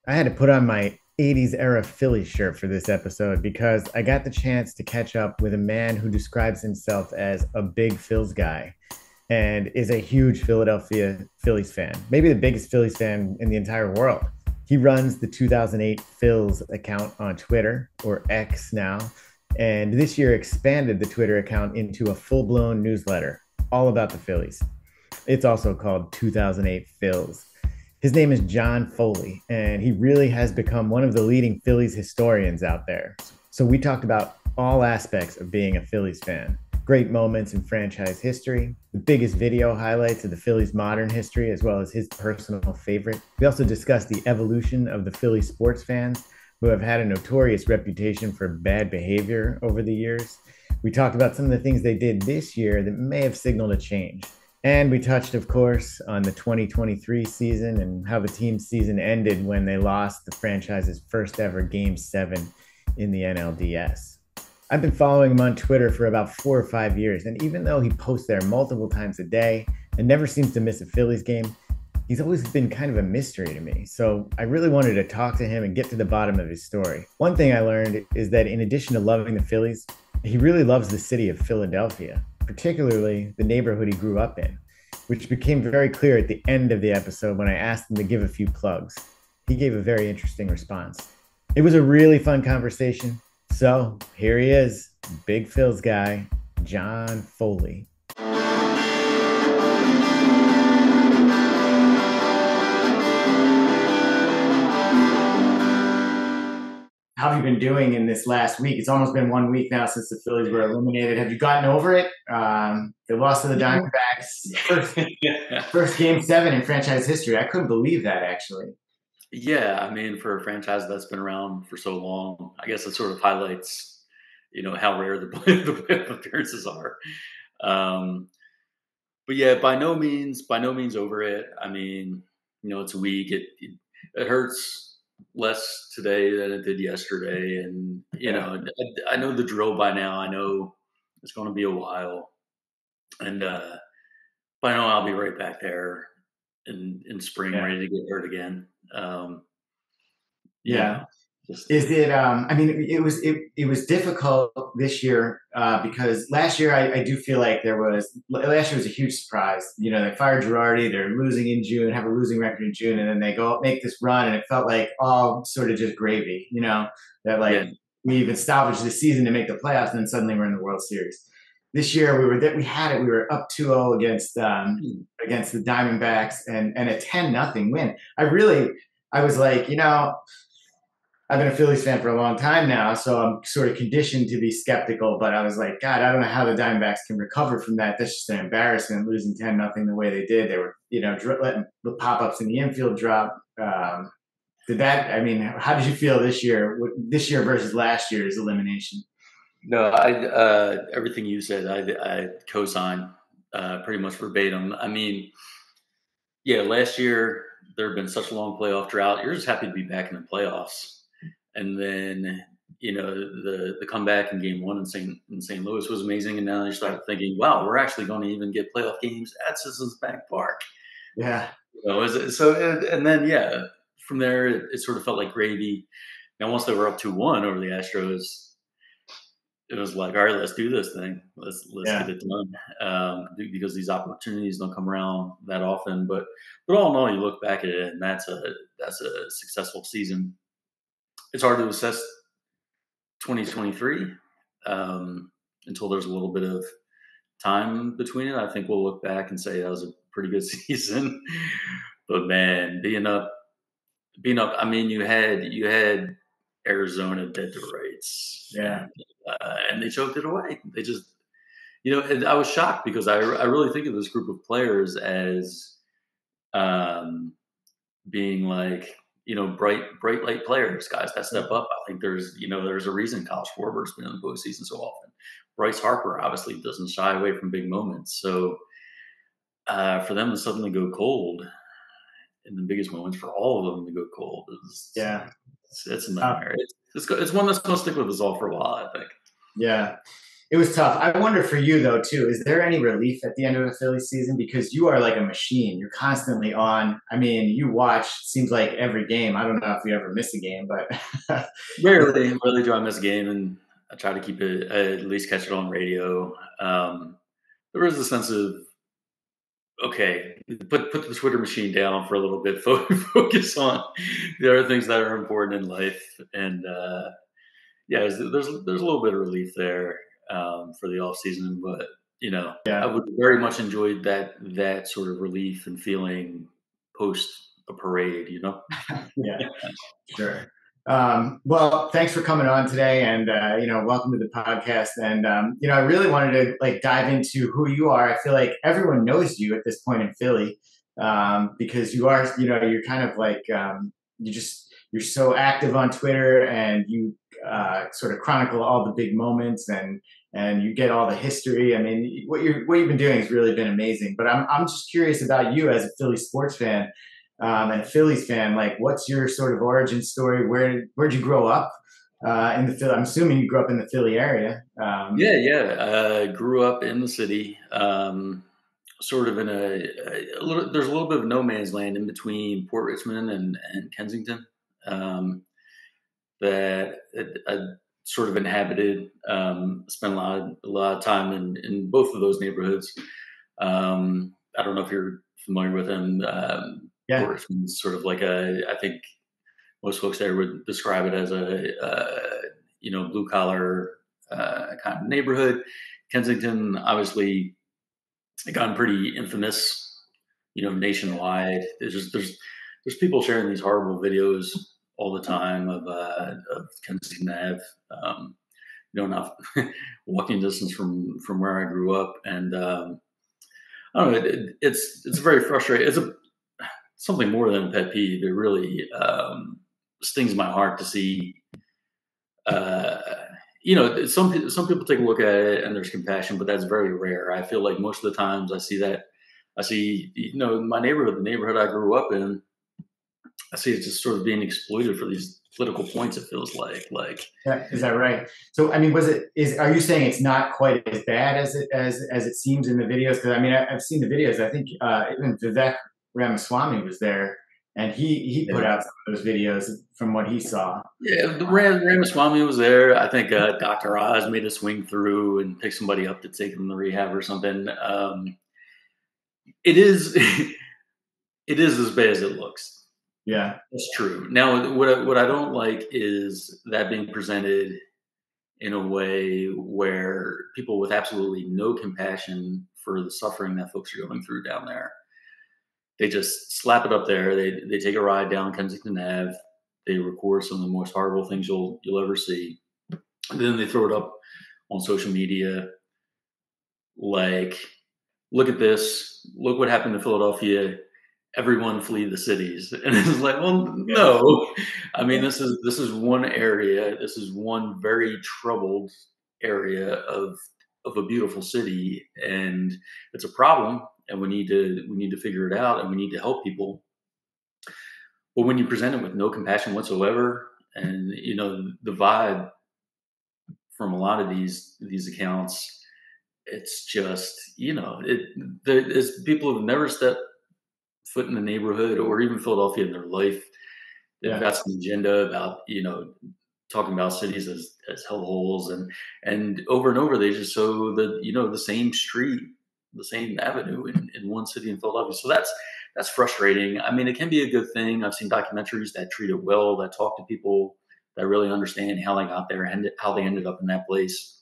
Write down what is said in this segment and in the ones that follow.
I had to put on my 80s era Philly shirt for this episode because I got the chance to catch up with a man who describes himself as a big Phils guy and is a huge Philadelphia Phillies fan, maybe the biggest Phillies fan in the entire world. He runs the 2008 Phils account on Twitter, or X now, and this year expanded the Twitter account into a full blown newsletter all about the Phillies. It's also called 2008 Phils. His name is John Foley, and he really has become one of the leading Phillies historians out there. So we talked about all aspects of being a Phillies fan, great moments in franchise history, the biggest video highlights of the Phillies' modern history, as well as his personal favorite. We also discussed the evolution of the Philly sports fans, who have had a notorious reputation for bad behavior over the years. We talked about some of the things they did this year that may have signaled a change. And we touched, of course, on the 2023 season and how the team's season ended when they lost the franchise's first ever Game 7 in the NLDS. I've been following him on Twitter for about 4 or 5 years, and even though he posts there multiple times a day and never seems to miss a Phillies game, he's always been kind of a mystery to me. So I really wanted to talk to him and get to the bottom of his story. One thing I learned is that in addition to loving the Phillies, he really loves the city of Philadelphia, particularly the neighborhood he grew up in, which became very clear at the end of the episode when I asked him to give a few plugs. He gave a very interesting response. It was a really fun conversation. So here he is, Big Phil's guy, John Foley. How have you been doing in this last week? It's almost been 1 week now since the Phillies were eliminated. Have you gotten over it? They lost to the Diamondbacks. First Game 7 in franchise history. I couldn't believe that, actually. Yeah, I mean, for a franchise that's been around for so long, I guess it sort of highlights, how rare the playoff appearances are. Um, but yeah, by no means over it. I mean, it's a week. It hurts less today than it did yesterday, and Yeah. I know the drill by now. I know it's going to be a while, and but I know I'll be right back there in spring, Yeah. ready to get hurt again. You Yeah. know, just Is it? I mean, it was difficult this year because last year I do feel like last year was a huge surprise. You know, they fired Girardi, they're losing in June, have a losing record in June, and then they go make this run, and it felt like all sort of just gravy. You know, that yeah. like we even salvaged the season to make the playoffs, and then suddenly we're in the World Series. This year we had it. We were up 2-0 against the Diamondbacks, and a 10-0 win. I was like, I've been a Phillies fan for a long time now, so I'm sort of conditioned to be skeptical. But I was like, God, I don't know how the Diamondbacks can recover from that. That's just an embarrassment, losing 10-0 the way they did. They were, letting the pop ups in the infield drop. I mean, how did you feel this year versus last year's elimination? No, everything you said, I co-sign pretty much verbatim. I mean, yeah, last year there had been such a long playoff drought. You're just happy to be back in the playoffs, and then the comeback in Game 1 in St. Louis was amazing. And now you start thinking, wow, we're actually going to even get playoff games at Citizens Bank Park. Yeah, And then from there it sort of felt like gravy. Now once they were up 2-1 over the Astros, it was like, all right, let's do this thing. Let's get yeah, it done because these opportunities don't come around that often. But all in all, you look back at it, and that's a successful season. It's hard to assess 2023 until there's a little bit of time between it. I think we'll look back and say that was a pretty good season. But man, being up. I mean, you had Arizona dead to rights, yeah, and they choked it away. They just, and I was shocked because I really think of this group of players as um, being like, bright light players, guys that step up. I think there's a reason Kyle Schwarber's been in the postseason so often. Bryce Harper obviously doesn't shy away from big moments. So for them to suddenly go cold in the biggest moments, for all of them to go cold is yeah. it's a Uh, nightmare. It's one that's going to stick with us all for a while, I think. yeah. it was tough. I wonder for you though too. Is there any relief at the end of a Philly season because you are like a machine? You're constantly on. I mean, you watch. Seems like every game. I don't know if you ever miss a game, but Rarely do I miss a game, and I try to keep it, I at least catch it on radio. There is a sense of, okay, put the Twitter machine down for a little bit, focus on the other things that are important in life, and yeah, there's a little bit of relief there for the off season, but I yeah, would very much enjoy that sort of relief and feeling post a parade. yeah. Sure. Well, thanks for coming on today, and welcome to the podcast. And I really wanted to like dive into who you are. I feel like everyone knows you at this point in Philly because you are, you're kind of like you're so active on Twitter, and you sort of chronicle all the big moments, and you get all the history. I mean, what you've been doing has really been amazing. But I'm just curious about you as a Philly sports fan and a Phillies fan. Like, what's your sort of origin story? Where'd you grow up in the Philly? I'm assuming you grew up in the Philly area. Yeah. I grew up in the city, sort of in a little. There's a little bit of no man's land in between Port Richmond and Kensington, that I sort of inhabited. Spent a lot of time in both of those neighborhoods. I don't know if you're familiar with them. Port Yeah, Richmond's sort of like I think most folks there would describe it as blue collar kind of neighborhood. Kensington, obviously, gotten pretty infamous, nationwide. There's people sharing these horrible videos all the time of Kensington Ave. Not walking distance from where I grew up, and I don't know. It's very frustrating. It's something more than a pet peeve. It really stings my heart to see. Some people take a look at it and there's compassion, but that's very rare. I feel like most of the times I see that, my neighborhood, the neighborhood I grew up in, I see it just sort of being exploited for these political points. It feels like yeah, is that right? So, I mean, are you saying it's not quite as bad as it seems in the videos? Because I mean, I've seen the videos. I think even Vivek Ramaswamy was there, and he put out some of those videos from what he saw. Yeah, the Ramaswamy was there. I think Dr. Oz made a swing through and pick somebody up to take them to rehab or something. It is it is as bad as it looks. Yeah, That's true. Now, what I don't like is that being presented in a way where people with absolutely no compassion for the suffering that folks are going through down there, they just slap it up there. They take a ride down Kensington Ave. They record some of the most horrible things you'll ever see. And then they throw it up on social media, like, look at this. Look what happened to Philadelphia. Everyone flee the cities. And it's like, well, yeah, no. I mean, this is one area. This is one very troubled area of a beautiful city, and it's a problem. And we need to figure it out, and we need to help people. But when you present it with no compassion whatsoever, and the vibe from a lot of these accounts, it's just it's people who've never stepped foot in the neighborhood or even Philadelphia in their life. They've yeah, got some agenda about talking about cities as hellholes, and over they just sow the same street, the same avenue in one city in Philadelphia. So that's frustrating. I mean, it can be a good thing. I've seen documentaries that treat it well, that talk to people that really understand how they got there and how they ended up in that place.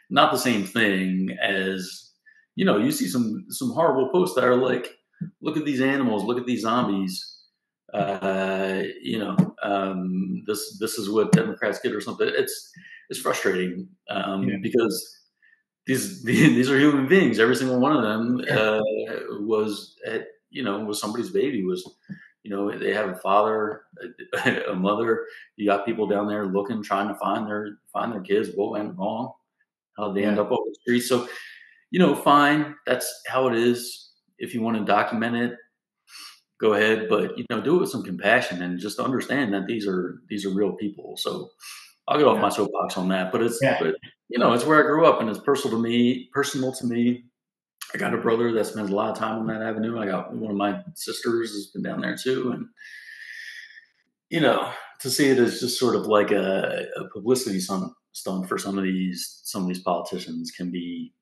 Not the same thing as you see some horrible posts that are like, look at these animals, look at these zombies. This is what Democrats get or something. It's frustrating yeah, because these are human beings. Every single one of them was somebody's baby. They have a father, a mother. You got people down there looking, trying to find their kids. What went wrong? How did they end yeah, up over the street? So fine. That's how it is. If you want to document it, go ahead, but do it with some compassion and just understand that these are real people. So I'll get off yeah, my soapbox on that, but yeah. it's where I grew up, and it's personal to me. Personal to me. I got a brother that spends a lot of time on that avenue. I got one of my sisters has been down there too, and you know, to see it as just sort of like a publicity stunt for some of these politicians can be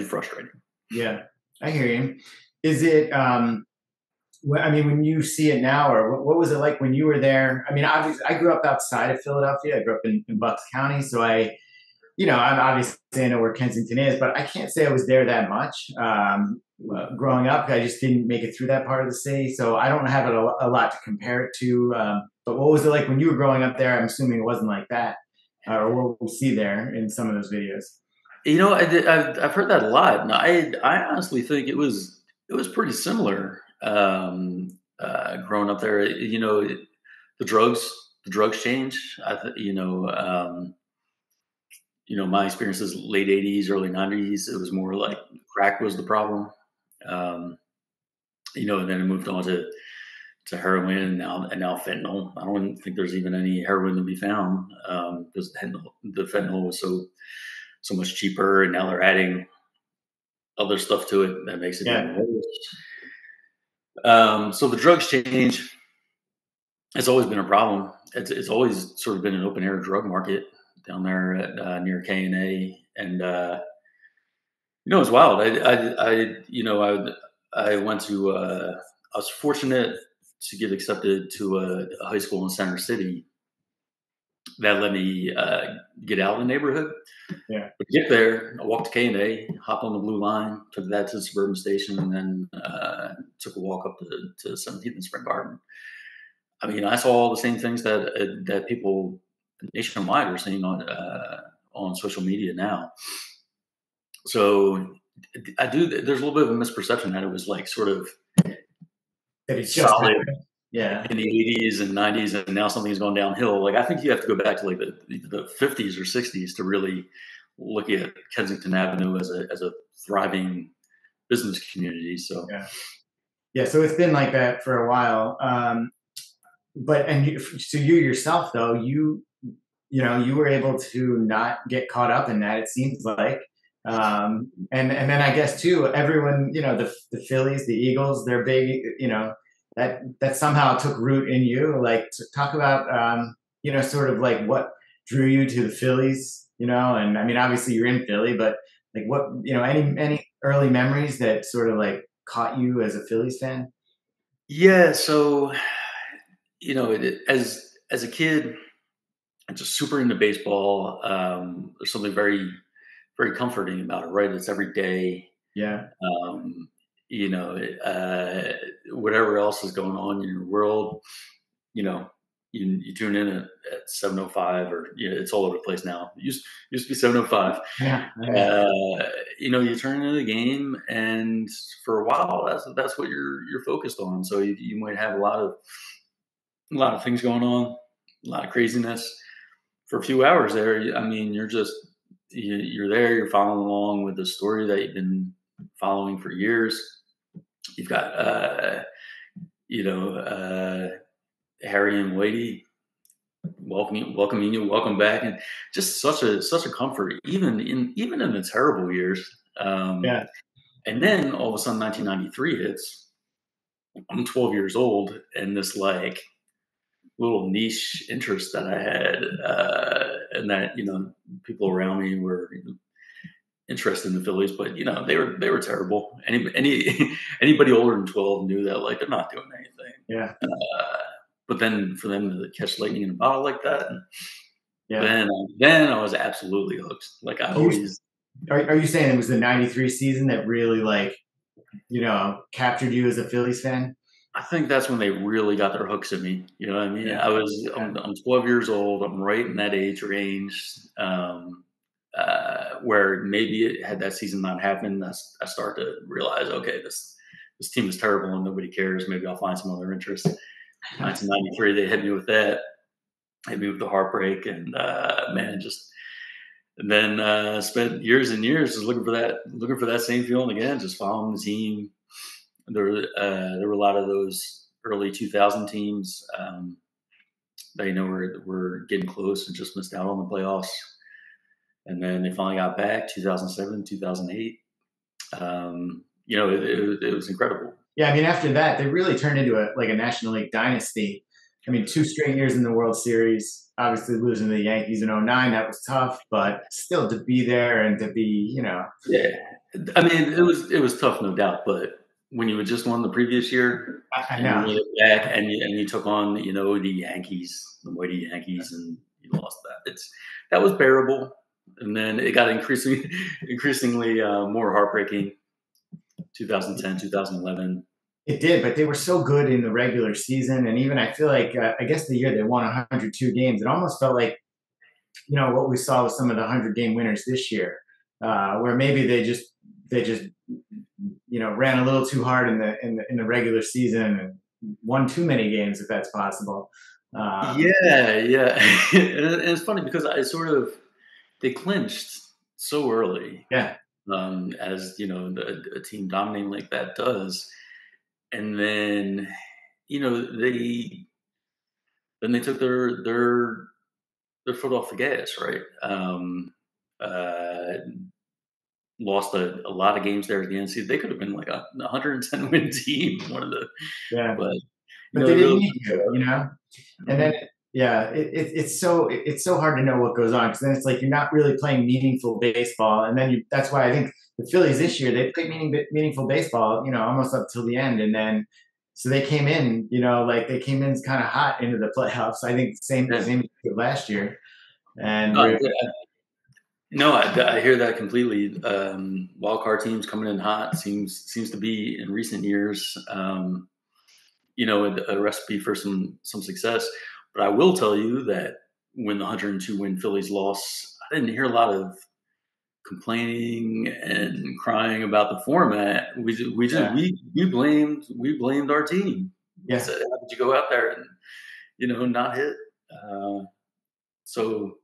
frustrating. Yeah, I hear you. Is it, I mean, when you see it now, or what was it like when you were there? I mean, obviously, I grew up outside of Philadelphia. I grew up in Bucks County, so I'm obviously I know where Kensington is, but I can't say I was there that much. Growing up, I just didn't make it through that part of the city, so I don't have a lot to compare it to. But what was it like when you were growing up there? I'm assuming it wasn't like that, or what we see there in some of those videos. I've heard that a lot, and I honestly think it was pretty similar. Growing up there, the drugs the drugs change. My experience is late '80s, early '90s. It was more like crack was the problem. Um, and then it moved on to heroin and now fentanyl. I don't think there's even any heroin to be found because the fentanyl was so much cheaper, and now they're adding other stuff to it that makes it even Yeah, worse. So the drugs change. It's always been a problem. It's always sort of been an open air drug market down there at near K and it's wild. I went to. I was fortunate to get accepted to a high school in Center City that let me get out of the neighborhood. yeah, But to get there, I walked to K&A, hopped on the blue line, took that to the suburban station, and then took a walk up to 17th and Spring Garden. I mean, I saw all the same things that people nationwide are seeing on social media now. So I do. There's a little bit of a misperception that it was like sort of that it just solid happened. Yeah, in the '80s and '90s, and now something's gone downhill. Like I think you have to go back to like the '50s or '60s to really look at Kensington Avenue as a thriving business community. So yeah, yeah. So it's been like that for a while. But so you yourself though, you were able to not get caught up in that. It seems like, and then I guess too, everyone, the Phillies, the Eagles, they're big. That somehow took root in you. Like to talk about, sort of like what drew you to the Phillies. And I mean, obviously you're in Philly, but like what, any early memories that sort of like caught you as a Phillies fan? yeah, so as a kid, I'm just super into baseball. There's something very very comforting about it, right? It's every day. Yeah, Um, whatever else is going on in your world, you know, you tune in at 7:05, or it's all over the place now. It used to be 7:05. yeah, yeah, You turn into the game, and for a while, that's what you're focused on. So you might have a lot of things going on, a lot of craziness for a few hours there. I mean, you're there, you're following along with the story that you've been following for years. You've got you know Harry and Lady welcoming you, welcome back, and just such a comfort, even in the terrible years. yeah. And then all of a sudden, 1993 hits. I'm 12 years old, and this like little niche interest that I had, and that people around me were interested in the Phillies, but they were terrible. Anybody older than 12 knew that like they're not doing anything. Yeah, Uh, but then for them to catch lightning in a bottle like that, yeah. then I was absolutely hooked. Like I Do you, always, are you saying it was the '93 season that really like, captured you as a Phillies fan? I think that's when they really got their hooks in me. You know what I mean? Yeah, yeah, I'm 12 years old. I'm right in that age range. Where maybe had that season not happened, I start to realize, okay, this team is terrible and nobody cares. Maybe I'll find some other interest. 1993, they hit me with that. Hit me with the heartbreak, and man, just and then spent years and years just looking for that same feeling again, just following the team. There were a lot of those early 2000 teams that were getting close and just missed out on the playoffs. and then they finally got back 2007, 2008. You know, it was incredible. Yeah, I mean, after that, they really turned into a National League dynasty. I mean, 2 straight years in the World Series. Obviously, losing to the Yankees in '09, that was tough, but still to be there and to be, Yeah, I mean, it was tough, no doubt. But when you had just won the previous year I and you know. made it back and you took on, you know, the Yankees, the mighty Yankees, and you lost that. That was bearable. And then it got increasingly more heartbreaking. 2010, 2011. It did, but they were so good in the regular season, and even I feel like I guess the year they won 102 games, it almost felt like what we saw with some of the 100-game winners this year, where maybe they just ran a little too hard in the regular season and won too many games, if that's possible. Yeah, yeah. And it's funny because they clinched so early, Yeah, as you know, a team dominating like that does, and then you know they took their foot off the gas, right? Uh, Lost a lot of games there at the end. See, they could have been like a 110 win team, one of the, yeah, but but it they didn't really. need to. And then, Mhm. yeah, it's so hard to know what goes on, because then it's like you're not really playing meaningful baseball, and then that's why I think the Phillies this year, they played meaningful baseball, almost up till the end, and then so they came in, like they came in kind of hot into the playoffs. I think same Yeah. same as last year, and No, we're no, I hear that completely. Wild card teams coming in hot seems to be in recent years, you know, a recipe for some success. But I will tell you that when the 102 win Phillies lost, I didn't hear a lot of complaining and crying about the format. yeah, We blamed our team. We yeah, said, how did you go out there and not hit? Uh, so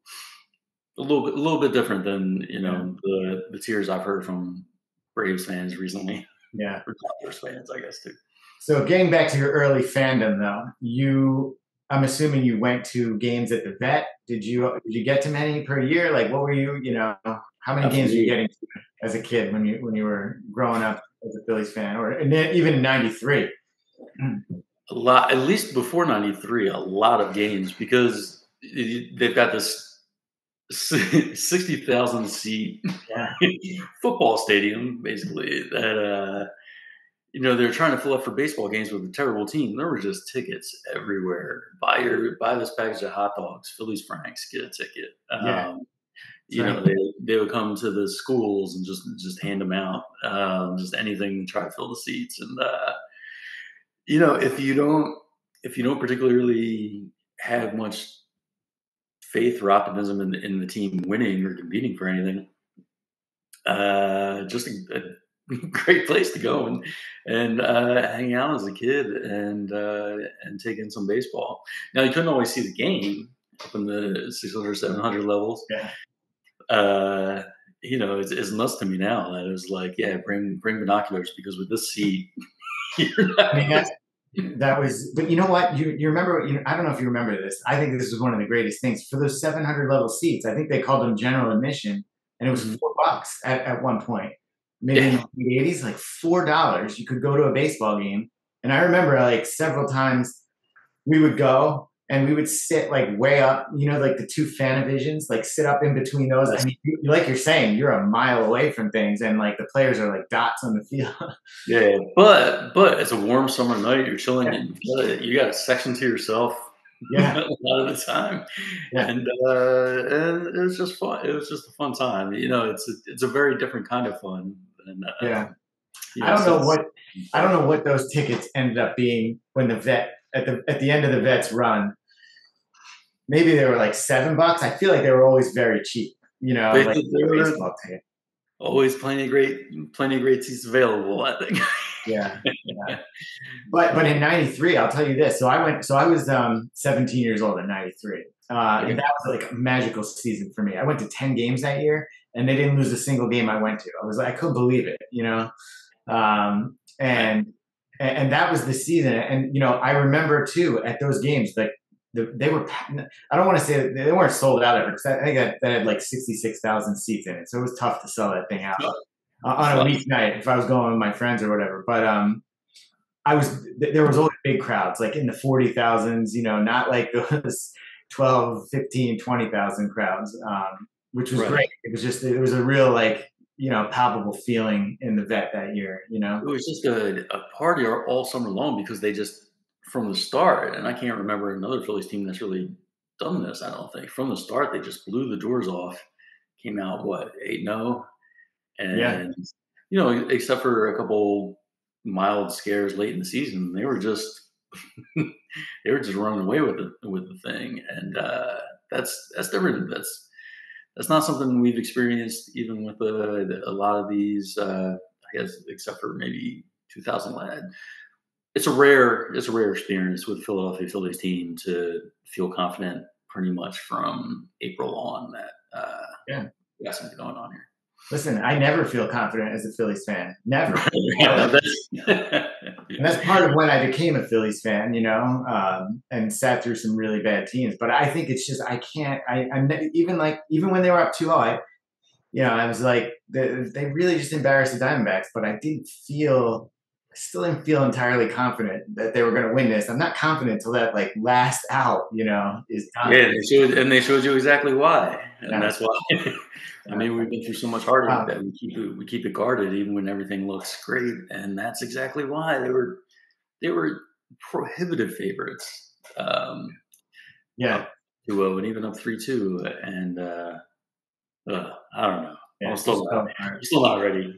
a little bit different than yeah, the tears I've heard from Braves fans recently, yeah. or Dodgers fans, I guess too. So getting back to your early fandom, though, I'm assuming you went to games at the Vet. Did you get to many per year? Like, what were you, how many games were you Absolutely, getting to as a kid when you were growing up as a Phillies fan, or and then even in '93? a lot. At least before '93, a lot of games because they've got this 60,000 seat Yeah, football stadium, basically that they're trying to fill up for baseball games with a terrible team. There were just tickets everywhere. Buy this package of hot dogs, Phillies Franks, get a ticket. yeah, that's right. They would come to the schools and just hand them out, just anything to try to fill the seats. And if you don't particularly have much faith or optimism in the team winning or competing for anything, just a great place to go and hang out as a kid and take in some baseball. Now you couldn't always see the game up in the 600, 700 levels. Yeah, Uh, it's nuts to me now that it was like, yeah, bring binoculars because with this seat, you're I not mean gonna that was. But you know what? You remember? I don't know if you remember this. I think this was one of the greatest things for those 700 level seats. I think they called them general admission, and it was Mhm. $4 at one point. Maybe in Yeah, the '80s, like $4. You could go to a baseball game, and I remember like several times we would go and we would sit like way up, like the two Fanavisions, like sit up in between those. I that's mean, like you're saying, you're a mile away from things, and like the players are like dots on the field. yeah. But it's a warm summer night. You're chilling. Yeah, You got a section to yourself yeah, a lot of the time, yeah, and it was just fun. It was just a fun time. It's a very different kind of fun than yeah. I don't know since. what I don't know what those tickets ended up being when the vet at the end of the vet's run. Maybe they were like $7. I feel like they were always very cheap, like There a were baseball ticket. always plenty of great seats available. I think. Yeah, yeah. But in '93, I'll tell you this. So I was 17 years old in '93, and Okay. that was like a magical season for me. I went to 10 games that year, and they didn't lose a single game I went to. I couldn't believe it. Um, Right. and and that was the season. And I remember too at those games, like they were. I don't want to say they weren't sold out ever, because I think that had like 66,000 seats in it, so it was tough to sell that thing out on a weeknight if I was going with my friends or whatever. But there was always big crowds, like in the 40,000s, not like those 12, 15, 20,000 crowds, which was great. It was a real, like, palpable feeling in the vet that year, It was just a party all summer long, because they just, from the start, and I can't remember another Phillies team that's really done this, I don't think. From the start, they just blew the doors off, came out, 8-0? Yeah. And, except for a couple mild scares late in the season, they were just they were just running away with the thing. And that's different. That's not something we've experienced even with a lot of these. I guess except for maybe 2000. It's a rare experience with Philadelphia Phillies team to feel confident pretty much from April on that we got something going on here. Listen, I never feel confident as a Phillies fan. Never. Yeah, and that's part of when I became a Phillies fan, and sat through some really bad teams. But I think it's just I can't. I'm even when they were up 2-0, I was like, they really just embarrassed the Diamondbacks. But I still didn't feel entirely confident that they were going to win this. I'm not confident until that last out, is done. Yeah, they showed you exactly why, and that's why. I mean, we've been through so much harder that we keep it guarded even when everything looks great, and that's exactly why they were prohibitive favorites. Up 2-0 and even up 3-2, and I don't know. Yeah, I'm still not ready.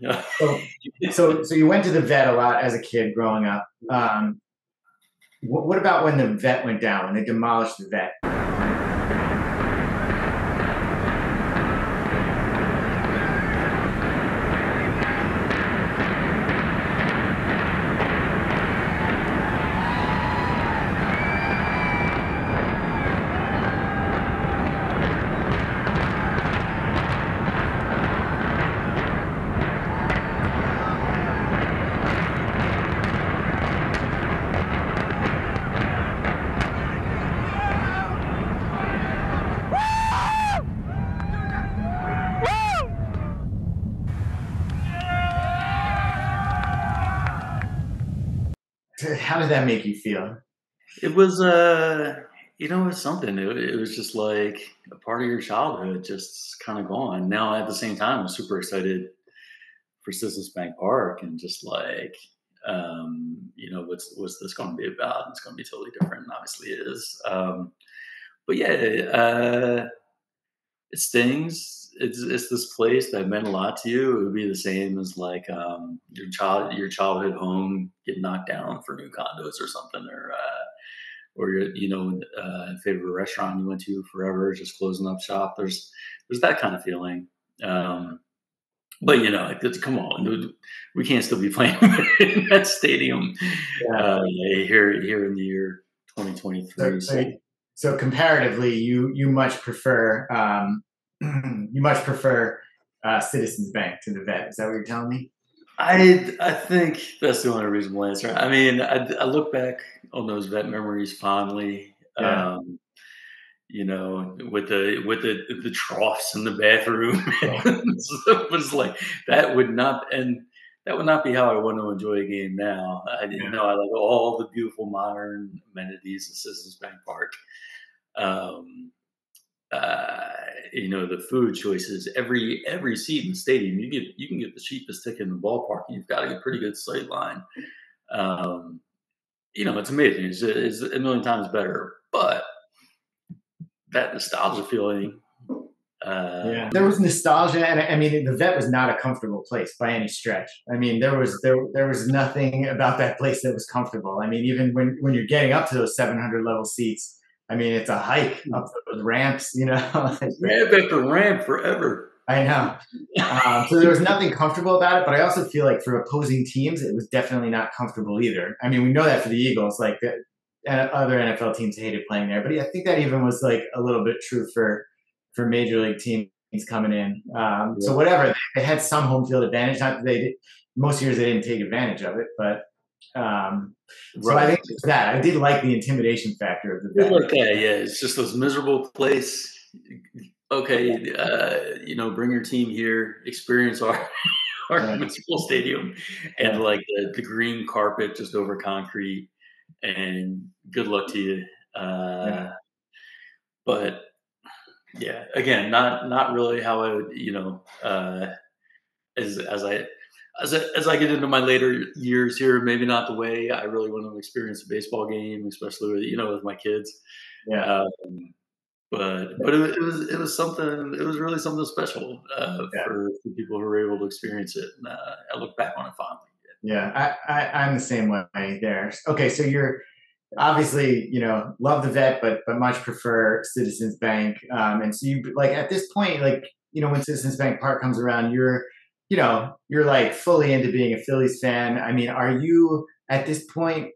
So you went to the vet a lot as a kid growing up. What about when the vet went down, when they demolished the vet? How did that make you feel? It was, it's something. It was just like a part of your childhood just kind of gone. Now, at the same time, I'm super excited for Citizens Bank Park, and just like, what's this going to be about? It's going to be totally different. And obviously, it is. But yeah, it stings. It's this place that meant a lot to you. It would be the same as like your childhood home getting knocked down for new condos or something, or your favorite restaurant you went to forever just closing up shop. There's that kind of feeling. But come on, we can't still be playing in that stadium here in the year 2023. So comparatively, you much prefer Citizens Bank to the vet. Is that what you're telling me? I think that's the only reasonable answer. I mean, I look back on those vet memories fondly. Yeah. With the troughs in the bathroom. It was like that would not be how I want to enjoy a game now. I like all the beautiful modern amenities of Citizens Bank Park. The food choices, every seat in the stadium, you can get the cheapest ticket in the ballpark, and you've got to get pretty good sight line. It's amazing. It's a million times better, but that nostalgia feeling. There was nostalgia, and I mean, the vet was not a comfortable place by any stretch. I mean, there was nothing about that place that was comfortable. I mean, even when you're getting up to those 700 level seats, I mean, it's a hike up those ramps, ramp after ramp forever. I know. So there was nothing comfortable about it, but I also feel like for opposing teams, it was definitely not comfortable either. I mean, we know that for the Eagles, like other NFL teams hated playing there, but I think that even was like a little bit true for major league teams coming in. So whatever, they had some home field advantage. Not that most years they didn't take advantage of it, but So I Right. think it's that I did like the intimidation factor of the It's vet. like that, yeah. It's just this miserable place. Okay, bring your team here, experience our our Yeah, municipal stadium, and yeah, like the green carpet just over concrete, and good luck to you. yeah, But yeah, again, not really how I would, as I get into my later years here, maybe not the way I really want to experience a baseball game, especially with my kids. yeah, Um, but it was something. It was really something special yeah. for people who were able to experience it. And, I look back on it fondly. Yeah, I'm the same way there. Okay, so you're obviously, love the vet, but much prefer Citizens Bank. And so you like at this point, like, when Citizens Bank Park comes around, you're like fully into being a Phillies fan. I mean, are you at this point,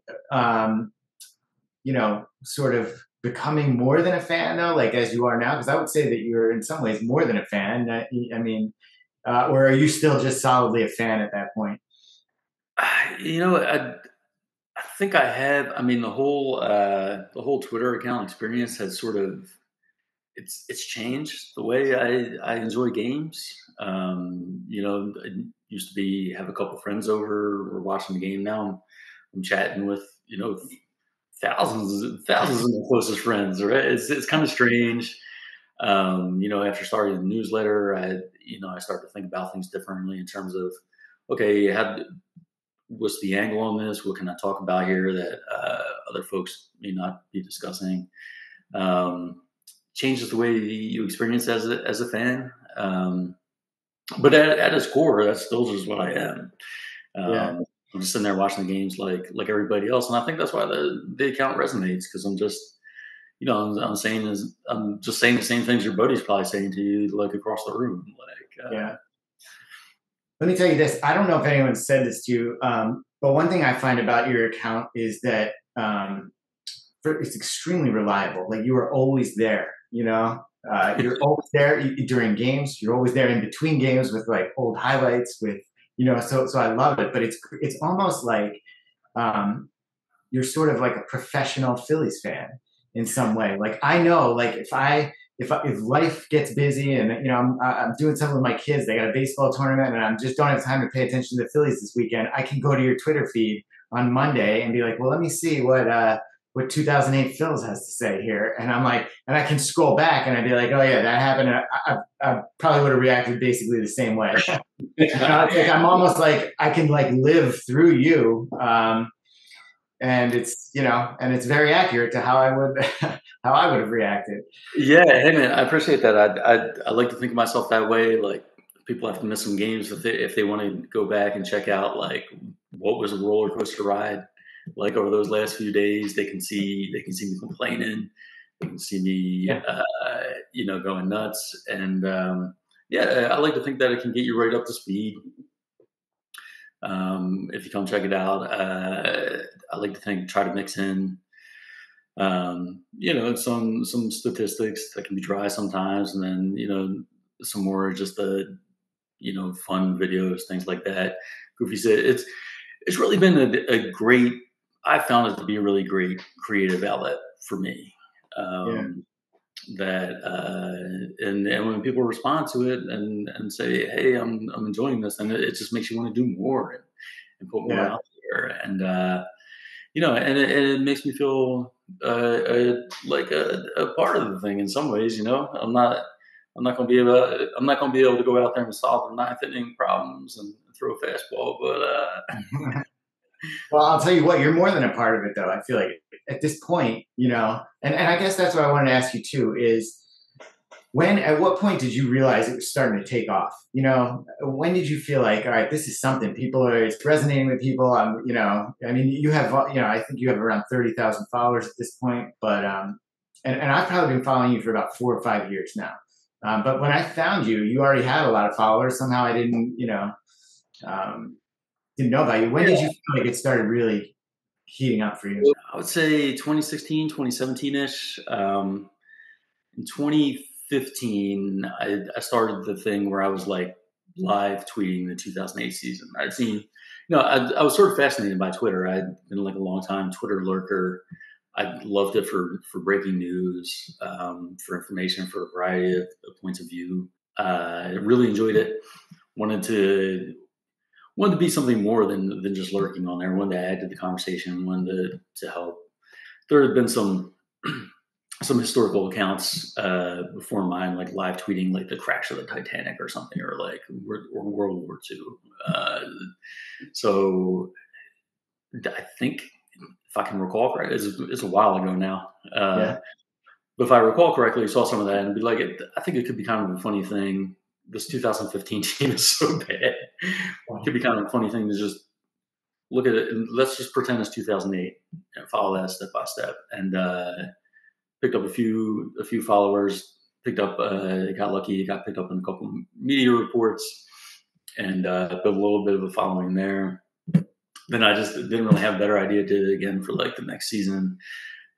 sort of becoming more than a fan though, like as you are now? Because I would say that you're in some ways more than a fan. I mean, or are you still just solidly a fan at that point? I think I have. I mean, the whole Twitter account experience has sort of it's changed the way I enjoy games. I used to be have a couple friends over, we're watching the game. Now I'm chatting with thousands of my closest friends. Right? It's kind of strange. After starting the newsletter, I start to think about things differently in terms of, okay, what's the angle on this? What can I talk about here that other folks may not be discussing? Um, Changes the way you experience as a fan. But at its core, that's still just what I am. Yeah, I'm just sitting there watching the games like everybody else, and I think that's why the account resonates, because I'm just I'm just saying the same things your buddy's probably saying to you, like across the room. Like, yeah. Let me tell you this. I don't know if anyone said this to you, but one thing I find about your account is that it's extremely reliable. Like you are always there. You're always there during games. You're always there in between games with like old highlights. So I love it. But it's almost like um, you're sort of like a professional Phillies fan in some way. Like I know, like if life gets busy and I'm doing something with my kids, they got a baseball tournament, and I just don't have time to pay attention to the Phillies this weekend. I can go to your Twitter feed on Monday and be like, well, let me see what 2008 Phils has to say here, and I'm like, and I can scroll back and I'd be like, oh yeah, that happened. I probably would have reacted basically the same way. It's like I'm almost like I can like live through you. And it's very accurate to how I would how I would have reacted. yeah, hey man, I appreciate that. I like to think of myself that way. Like, people have to miss some games if they want to go back and check out like what was a roller coaster ride like over those last few days. They can see me complaining. They can see me, Yeah, going nuts. And yeah, I like to think that it can get you right up to speed. If you come check it out, I like to try to mix in, some statistics that can be dry sometimes, and then some more just the fun videos, things like that. Goofy said it's really been a great. I found it to be a really great creative outlet for me. yeah, Um, that and when people respond to it and say, "Hey, I'm enjoying this," and it just makes you want to do more and put more yeah, out there, and it makes me feel like a part of the thing in some ways. I'm not going to be able to go out there and solve the ninth inning problems and throw a fastball, but well, I'll tell you what, you're more than a part of it, though. I feel like at this point, and I guess that's what I wanted to ask you too is at what point did you realize it was starting to take off? When did you feel like, all right, this is something it's resonating with people? I mean, you have, I think you have around 30,000 followers at this point, but, and I've probably been following you for about 4 or 5 years now. But when I found you, you already had a lot of followers. Somehow I um, didn't know about you. When did you feel like it started really heating up for you? I would say 2016, 2017-ish. In 2015, I started the thing where I was like live tweeting the 2008 season. I'd seen, I was sort of fascinated by Twitter. I'd been like a long time Twitter lurker. I loved it for breaking news, for information, for a variety of points of view. I really enjoyed it. Wanted to wanted to be something more than just lurking on there. Wanted to add to the conversation. Wanted to help. There had been some historical accounts before mine, like live tweeting like the crash of the Titanic or something, or like or World War II. So I think, if I can recall correctly, it's a while ago now. Yeah. But if I recall correctly, I saw some of that and be like, I think it could be kind of a funny thing. This 2015 team is so bad. It could be kind of a funny thing to just look at it and let's just pretend it's 2008 and follow that step by step. And picked up a few followers. Got lucky. Got picked up in a couple of media reports, and built a little bit of a following there. Then I just didn't really have a better idea. Did it again for like the next season.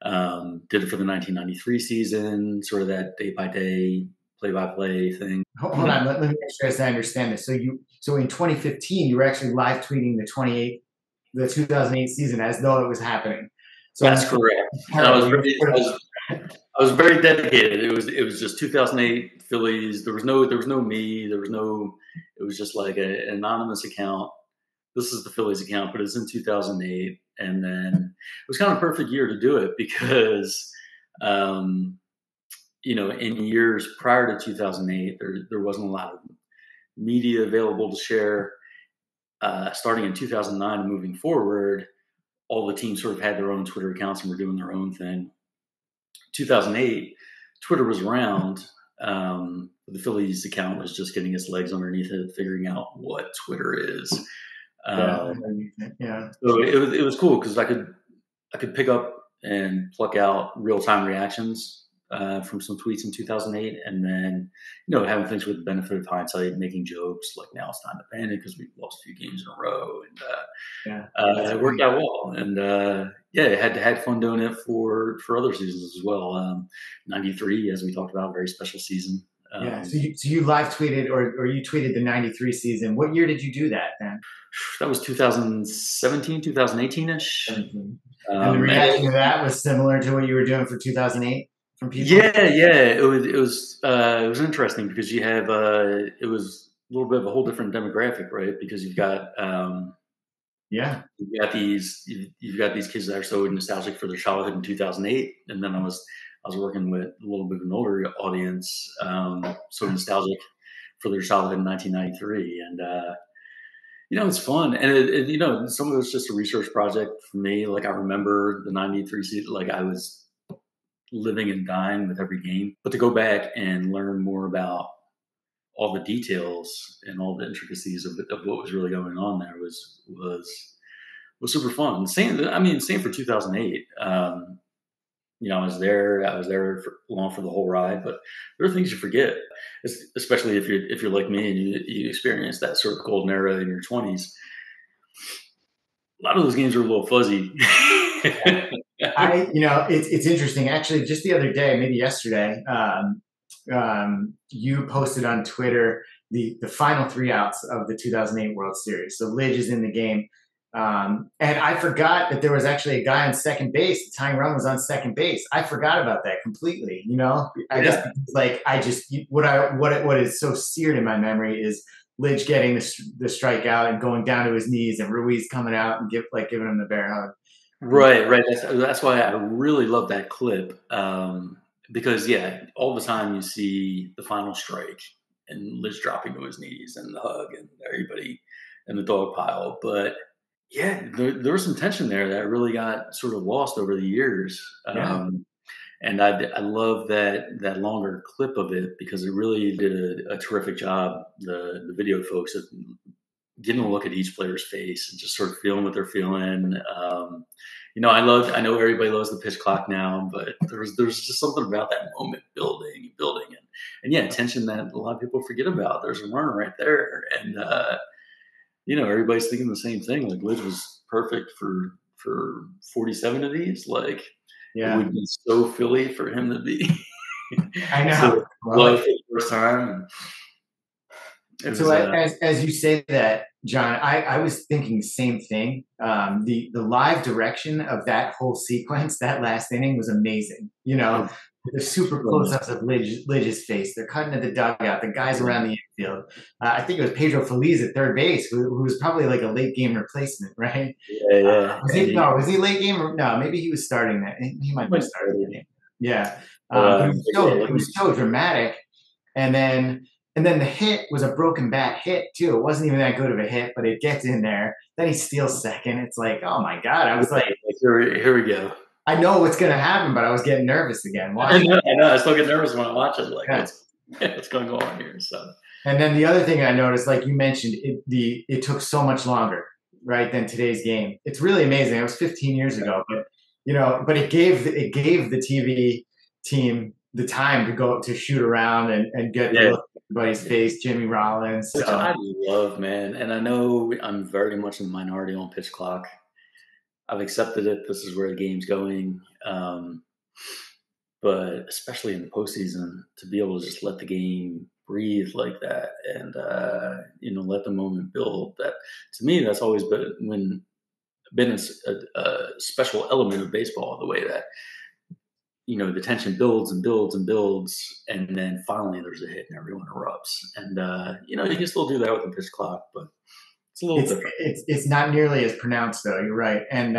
Did it for the 1993 season, sort of that day by day, play by play thing. Hold on, let me make sure I understand this. So in 2015, you were actually live tweeting the 2008 season as though it was happening. So that's correct. I was very dedicated. It was just 2008 Phillies. There was no me. It was just like an anonymous account. This is the Phillies account, but it's in 2008. And then it was kind of a perfect year to do it because, in years prior to 2008, there wasn't a lot of media available to share. Starting in 2009 and moving forward, all the teams sort of had their own Twitter accounts and were doing their own thing. 2008, Twitter was around. The Phillies account was just getting its legs underneath it, figuring out what Twitter is. Yeah. So it was cool because I could pick up and pluck out real time reactions from some tweets in 2008, and then having things with the benefit of hindsight, making jokes like now it's time to panic because we've lost a few games in a row, and it worked out well. And had fun doing it for other seasons as well. 93, as we talked about, very special season. So you live tweeted or you tweeted the 93 season. What year did you do that then? That was 2017, 2018-ish. And the reaction to that was similar to what you were doing for 2008 from people? Yeah. It was interesting because you have it was a little bit of a whole different demographic, right? Because you've got you've got these kids that are so nostalgic for their childhood in 2008, and then I was working with a little bit of an older audience, so nostalgic for their childhood in 1993, and it's fun, and some of it's just a research project for me. Like I remember the 93 season, like I was living and dying with every game, but to go back and learn more about all the details and all the intricacies of what was really going on there was super fun. Same for 2008. I was there along for the whole ride, but there are things you forget, especially if you're like me and you experience that sort of golden era in your 20s. A lot of those games are a little fuzzy. It's interesting. Actually, just the other day, maybe yesterday, you posted on Twitter the final 3 outs of the 2008 World Series. So Lidge is in the game. And I forgot that there was actually a guy on second base. The tying run was on second base. I forgot about that completely. I guess like what is so seared in my memory is Lidge getting the strikeout and going down to his knees, and Ruiz coming out and giving him the bear hug. Right. That's why I really love that clip, because all the time you see the final strike and Lidge dropping to his knees and the hug and everybody in the dog pile, but. Yeah, there was some tension there that really got sort of lost over the years. And I love that longer clip of it because it really did a terrific job, the video folks, of getting a look at each player's face and just sort of feeling what they're feeling. I know everybody loves the pitch clock now, but there's just something about that moment building, and tension that a lot of people forget about. There's a runner right there, and everybody's thinking the same thing. Like Lidge was perfect for 47 of these. Like it would be so Philly for him to be. I know. So, love for the first time. As you say that, John, I was thinking the same thing. The live direction of that whole sequence, that last inning, was amazing. You know, the super close-ups of Lidge's face. They're cutting at the dugout. The guys around the infield. I think it was Pedro Feliz at third base, who was probably like a late game replacement, right? Yeah, yeah. Was he late game? No, maybe he was starting that. He might be starting the game. Yeah, but it was so dramatic. And then the hit was a broken bat hit too. It wasn't even that good of a hit, but it gets in there. Then he steals second. It's like, oh my God. I was like, here we go. I know what's going to happen, but I was getting nervous again. I know. I still get nervous when I watch it. Like, what's going to go on here? So. And then the other thing I noticed, like you mentioned, it took so much longer, right, than today's game. It's really amazing. It was 15 years ago, but it gave the TV team the time to go to shoot around and get to look at everybody's face, Jimmy Rollins. Which I love, man. And I know I'm very much in the minority on pitch clock. I've accepted it. This is where the game's going. But especially in the postseason, to be able to just let the game breathe like that and, let the moment build. That, to me, that's always been a special element of baseball, the way that, the tension builds and builds and builds, and then finally there's a hit and everyone erupts. And, you can still do that with the pitch clock, but it's a little different. It's not nearly as pronounced, though. You're right. And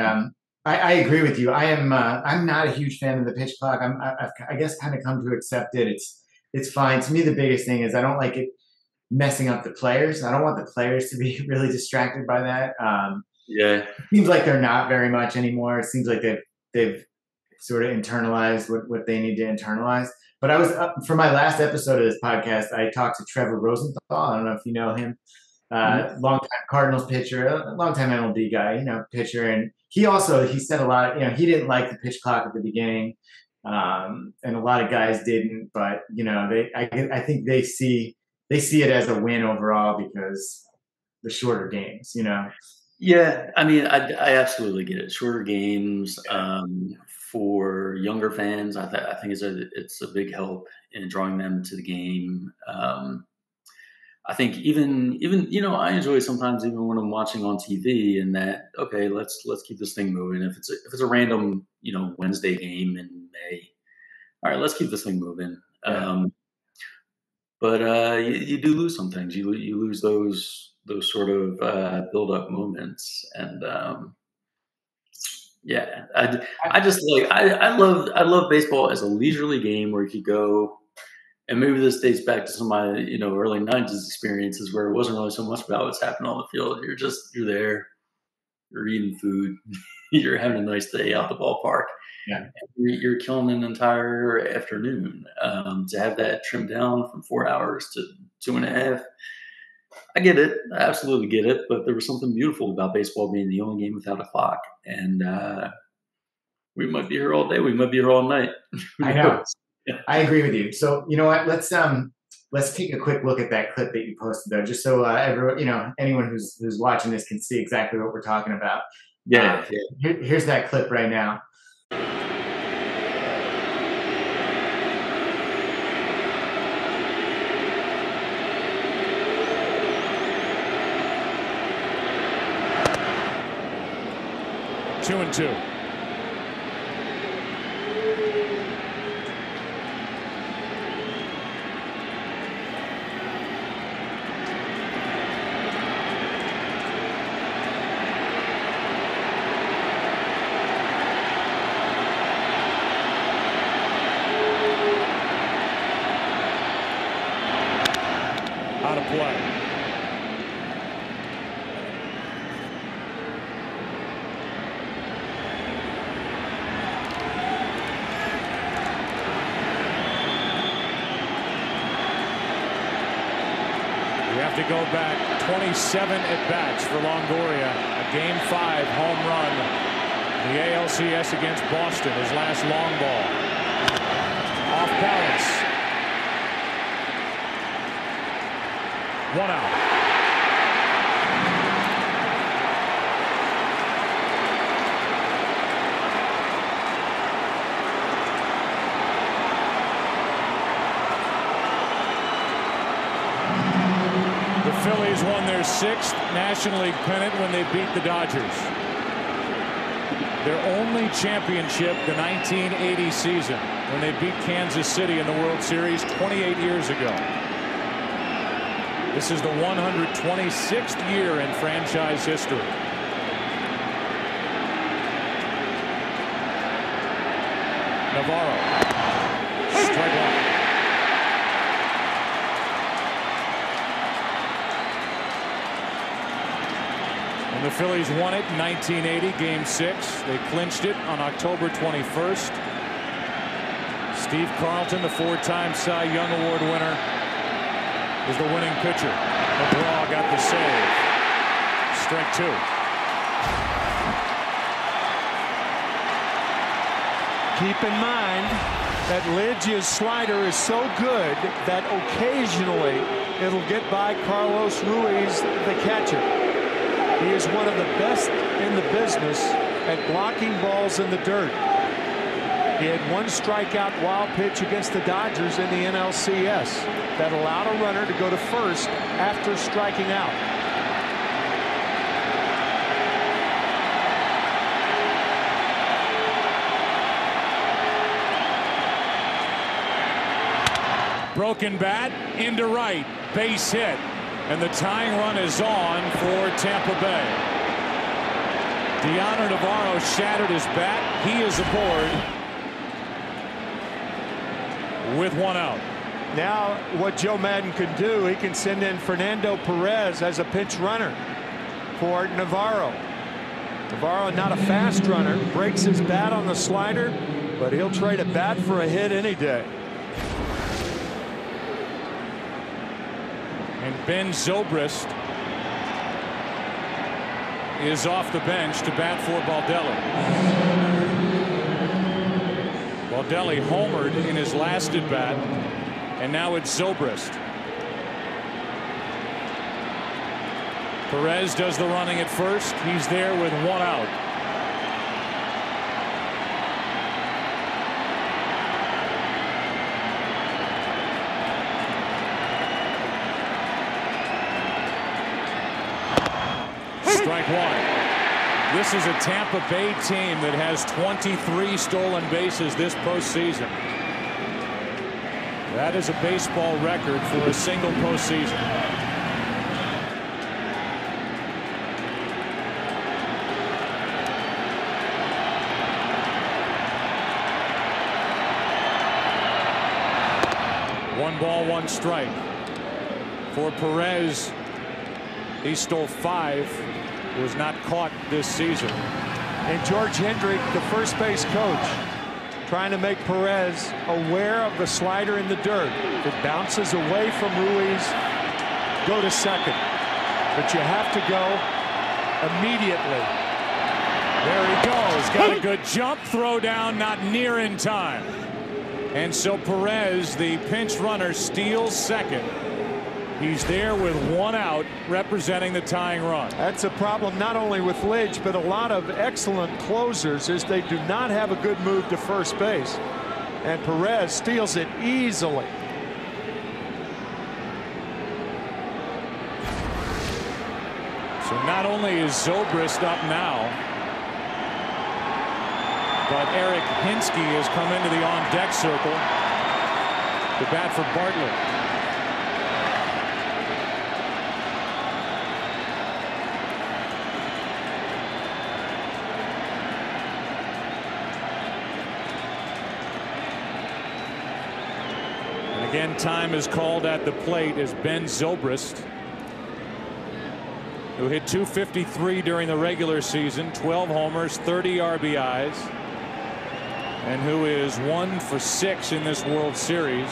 I agree with you. I'm not a huge fan of the pitch clock. I've I guess kind of come to accept it. It's fine. To me, the biggest thing is I don't like it messing up the players. I don't want the players to be really distracted by that. It seems like they're not very much anymore. It seems like they've sort of internalized what they need to internalize. But I was for my last episode of this podcast, I talked to Trevor Rosenthal. I don't know if you know him. Long-time Cardinals pitcher, a long-time MLB guy, pitcher. And he said a lot, he didn't like the pitch clock at the beginning. And a lot of guys didn't, but I think they see it as a win overall because the shorter games, Yeah, I mean, I absolutely get it. Shorter games for younger fans, I think it's a big help in drawing them to the game. I think even I enjoy sometimes even when I'm watching on TV and that, okay, let's keep this thing moving. If it's a random Wednesday game in May, all right, let's keep this thing moving. Yeah. But you do lose some things. You lose those sort of build up moments, and I just like I love baseball as a leisurely game where you could go. And maybe this dates back to some of my, early 90s experiences where it wasn't really so much about what's happening on the field. You're there, you're eating food, you're having a nice day out the ballpark. Yeah. You're killing an entire afternoon. To have that trimmed down from 4 hours to 2.5, I get it. I absolutely get it. But there was something beautiful about baseball being the only game without a clock. And we might be here all day. We might be here all night. I know. I agree with you. So you know what? Let's take a quick look at that clip that you posted there, just so everyone, anyone who's watching this can see exactly what we're talking about. Yeah. Here's that clip right now. Two and two. Out of play. We have to go back 27 at-bats for Longoria. A Game 5 home run. The ALCS against Boston, his last long ball. Off balance. 1 out. Phillies won their 6th National League pennant when they beat the Dodgers. Their only championship, the 1980 season, when they beat Kansas City in the World Series 28 years ago. This is the 126th year in franchise history. Navarro. Strike one. And the Phillies won it in 1980, Game 6. They clinched it on October 21st. Steve Carlton, the 4-time Cy Young Award winner, was the winning pitcher. McGraw got the save. Strike two. Keep in mind that Lidge's slider is so good that occasionally it'll get by Carlos Ruiz, the catcher. He is one of the best in the business at blocking balls in the dirt. He had one strikeout wild pitch against the Dodgers in the NLCS that allowed a runner to go to first after striking out. Broken bat into right, base hit, and the tying run is on for Tampa Bay. Deanna Navarro shattered his bat. He is aboard with one out. Now what Joe Madden can do, he can send in Fernando Perez as a pinch runner for Navarro. Navarro, not a fast runner, breaks his bat on the slider, but he'll trade a bat for a hit any day. And Ben Zobrist is off the bench to bat for Baldelli. Baldelli homered in his last at bat, and now it's Zobrist. Perez does the running at first. He's there with one out. Strike one. This is a Tampa Bay team that has 23 stolen bases this postseason. That is a baseball record for a single postseason. One ball, one strike. For Perez, he stole 5. Was not caught this season. And George Hendrick, the first base coach, trying to make Perez aware of the slider in the dirt. If it bounces away from Ruiz, go to second. But you have to go immediately. There he goes. Got a good jump, throw down, not near in time. And so Perez, the pinch runner, steals second. He's there with one out, representing the tying run. That's a problem not only with Lidge, but a lot of excellent closers, is they do not have a good move to first base. And Perez steals it easily. So not only is Zobrist up now, but Eric Hinsky has come into the on-deck circle to bat for Bartlett. Again, time is called at the plate as Ben Zobrist, who hit .253 during the regular season, 12 homers, 30 RBIs, and who is 1 for 6 in this World Series,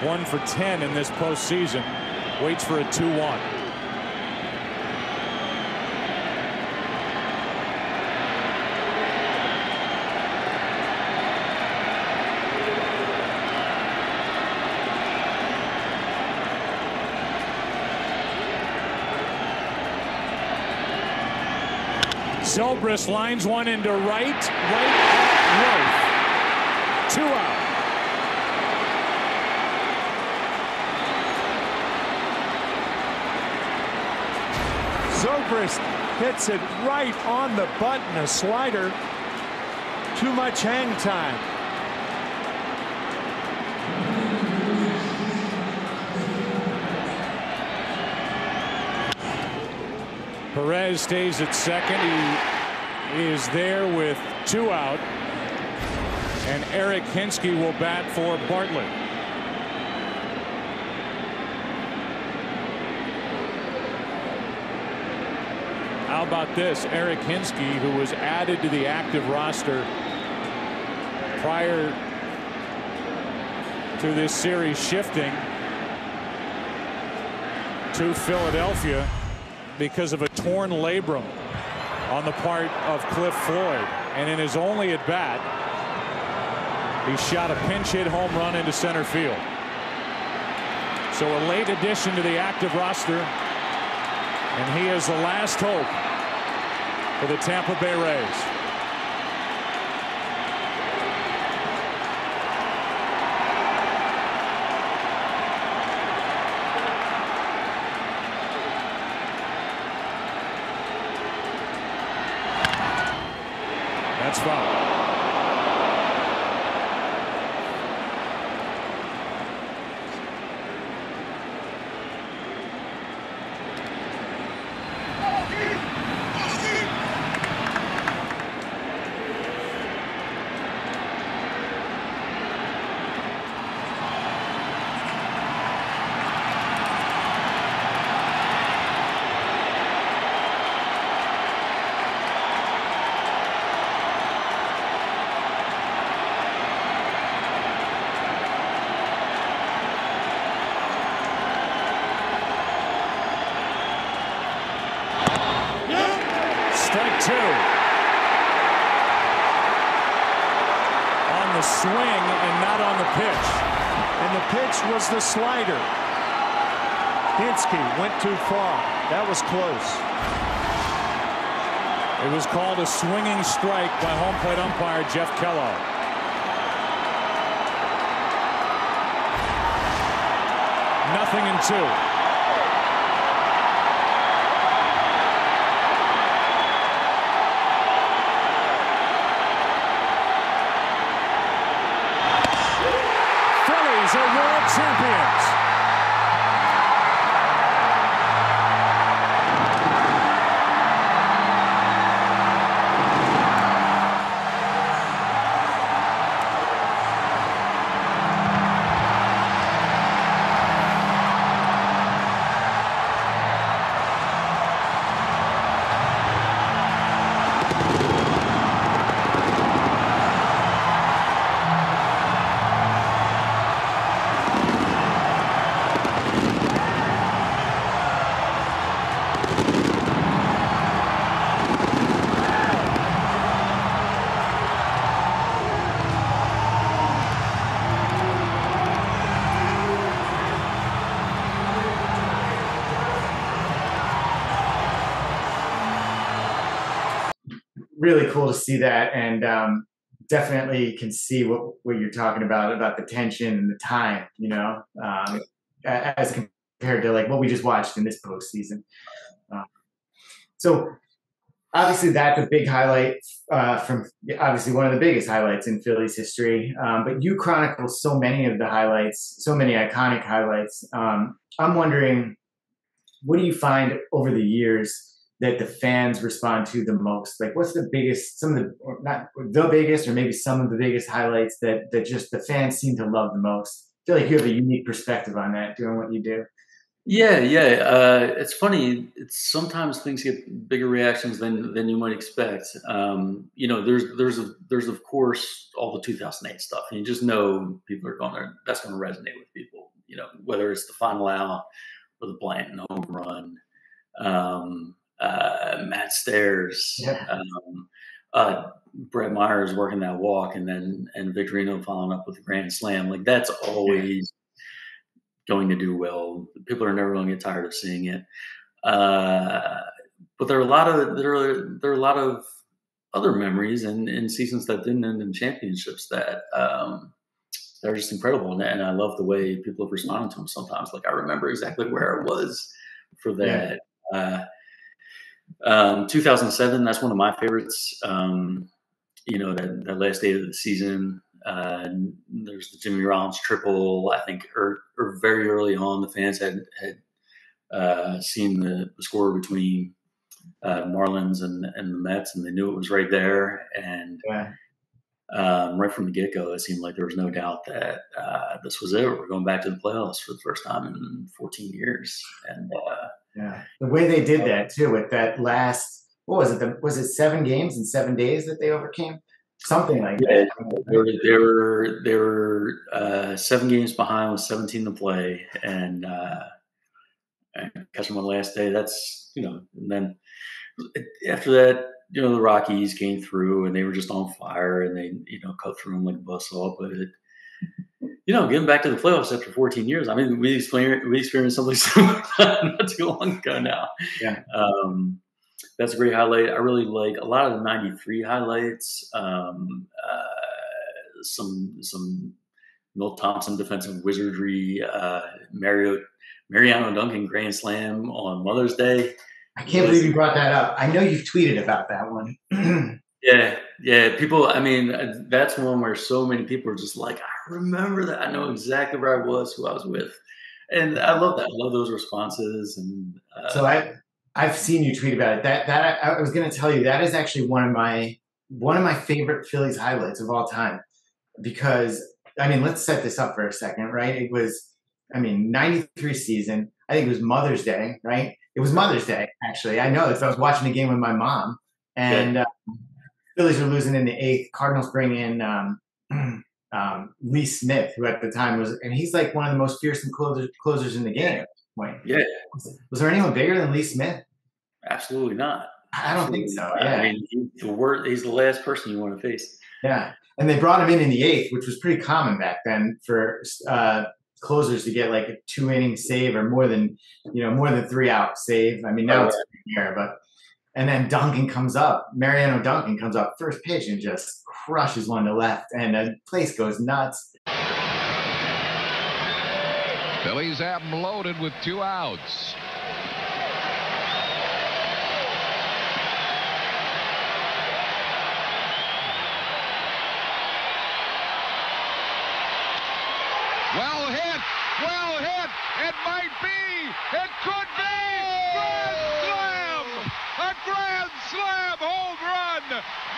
1 for 10 in this postseason, waits for a 2-1. Zobrist lines one into right. 2 out. Everest hits it right on the button, a slider. Too much hang time. Perez stays at second. He is there with 2 out. And Eric Hinsky will bat for Bartlett. How about this? Eric Hinsky, who was added to the active roster prior to this series shifting to Philadelphia because of a torn labrum on the part of Cliff Floyd. And in his only at bat, he shot a pinch hit home run into center field. So a late addition to the active roster. And he is the last hope for the Tampa Bay Rays. That's foul. Strike 2. On the swing and not on the pitch. And the pitch was the slider. Hinsky went too far. That was close. It was called a swinging strike by home plate umpire Jeff Kellogg. Nothing in 2. Are world champions. Really cool to see that, and definitely can see what you're talking about the tension and the time, as compared to like what we just watched in this postseason. So obviously that's a big highlight from obviously one of the biggest highlights in Phillies history. But you chronicle so many of the highlights, so many iconic highlights. I'm wondering, what do you find over the years that the fans respond to the most? Like, what's the biggest, or not the biggest, or maybe some of the biggest highlights that just the fans seem to love the most? I feel like you have a unique perspective on that, doing what you do. Yeah. It's funny. It's sometimes things get bigger reactions than you might expect. There's of course all the 2008 stuff, and you just know people are that's going to resonate with people. Whether it's the final out or the Blanton home run. Matt Stairs, Brett Myers working that walk, and Victorino following up with a grand slam. Like, that's always going to do well. People are never going to get tired of seeing it. But there are a lot of other memories and seasons that didn't end in championships that they're just incredible. And I love the way people have responded to them sometimes. Like, I remember exactly where I was for that. 2007, that's one of my favorites. That last day of the season. There's the Jimmy Rollins triple. I think, or very early on, the fans had seen the score between Marlins and the Mets, and they knew it was right there. And right from the get-go, it seemed like there was no doubt that this was it. We're going back to the playoffs for the first time in 14 years. And the way they did that too, with that last, what was it? Was it 7 games in 7 days that they overcame? Something like that. They were 7 games behind with 17 to play, and catch them on the last day. That's and then after that, the Rockies came through and they were just on fire, and they cut through them like a buzzsaw. But getting back to the playoffs after 14 years, I mean, we experienced something similar not too long ago now. Yeah. That's a great highlight. I really like a lot of the 93 highlights. Some Milt Thompson defensive wizardry, Mariano Duncan grand slam on Mother's Day. I can't believe you brought that up. I know you've tweeted about that one. Yeah. People, I mean, that's one where so many people are just like, I remember that. I know exactly where I was, who I was with. And I love that. I love those responses. And so I've seen you tweet about it. That I was going to tell you, that is actually one of my favorite Phillies highlights of all time. Because, I mean, let's set this up for a second, right? It was, 93 season. I think it was Mother's Day, right? It was Mother's Day, actually. I know this. I was watching a game with my mom, and Phillies are losing in the 8th. Cardinals bring in Lee Smith, who at the time and he's like one of the most fearsome closers in the game at this point. Yeah. Was there anyone bigger than Lee Smith? Absolutely not. I don't think so. Yeah. I mean, he's the last person you want to face. Yeah. And they brought him in the 8th, which was pretty common back then for closers to get like a 2-inning save or more than 3 out save. I mean, now it's here, and then Mariano Duncan comes up first pitch and just crushes one to left, and the place goes nuts. Phillies have him loaded with 2 outs. Well hit! Well hit! It might be! It could be! Grand slam! A grand slam home run!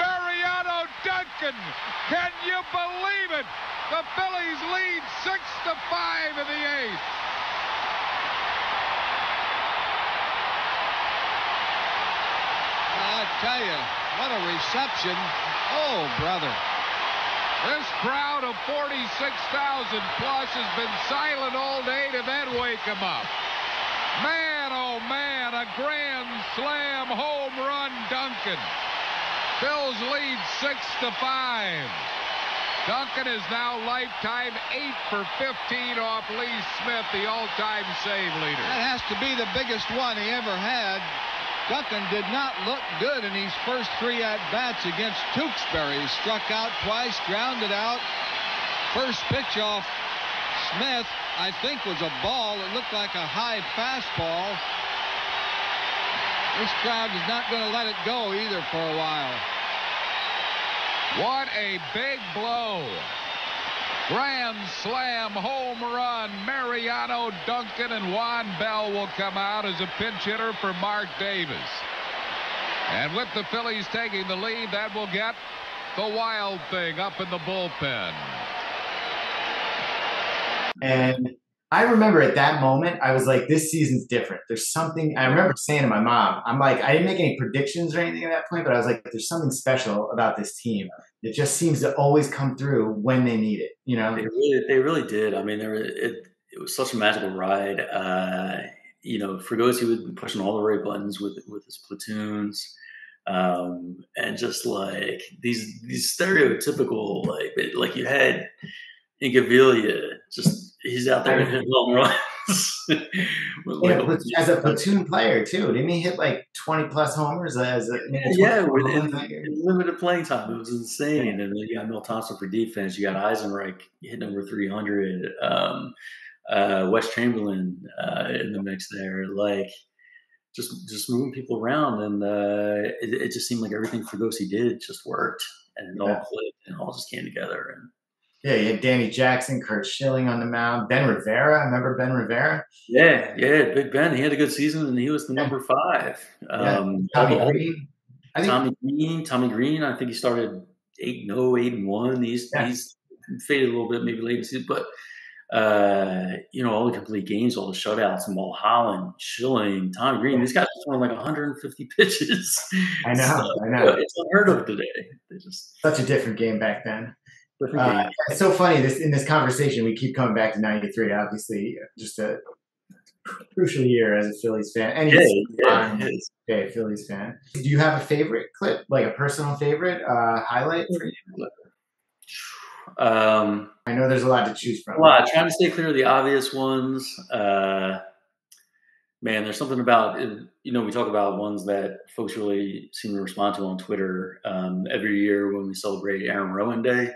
Mariano Duncan! Can you believe it? The Phillies lead 6-5 in the 8th. I tell you, what a reception. Oh, brother. This crowd of 46,000 plus has been silent all day to then wake them up. Man, oh man, a grand slam home run, Duncan. Phil's lead 6-5. Duncan is now lifetime 8 for 15 off Lee Smith, the all-time save leader. That has to be the biggest one he ever had. Duncan did not look good in his first 3 at-bats against Tewksbury. He struck out twice, grounded out. First pitch off Smith, I think, was a ball. It looked like a high fastball. This crowd is not going to let it go either for a while. What a big blow. Grand slam home run. Mariano Duncan, and Juan Bell will come out as a pinch hitter for Mark Davis. And with the Phillies taking the lead, that will get the Wild Thing up in the bullpen. And I remember at that moment, I was like, this season's different. There's something, I remember saying to my mom, I'm like, I didn't make any predictions or anything at that point, but I was like, there's something special about this team. It just seems to always come through when they need it, They really did. I mean, it was such a magical ride. Fregosi was pushing all the right buttons with his platoons. And just like these stereotypical, like you had in Gavilia, just he's out there hitting home runs. As a platoon player too, didn't he hit like 20 plus homers with limited playing time? It was insane. And then you got Milt Thompson for defense. You got Eisenreich hitting over 300. Wes Chamberlain in the mix there. just moving people around, and it just seemed like everything Fregosi did just worked, and it all clicked, and it all just came together. And yeah, you had Danny Jackson, Kurt Schilling on the mound, Ben Rivera. Remember Ben Rivera? Yeah, Big Ben. He had a good season, and he was the number 5. Tommy Green. I think he started 8-0, 8-1. He's faded a little bit, maybe late in the season, but all the complete games, all the shutouts, Mulholland, Schilling, Tommy Green. These guys are throwing like 150 pitches. I know. It's unheard of today. Such a different game back then. It's so funny. In this conversation, we keep coming back to '93. Obviously, just a crucial year as a Phillies fan. And Phillies fan. Do you have a favorite clip, like a personal favorite highlight for you? I know there's a lot to choose from. Well, trying to stay clear of the obvious ones. Man, there's something about we talk about ones that folks really seem to respond to on Twitter every year when we celebrate Aaron Rowan Day.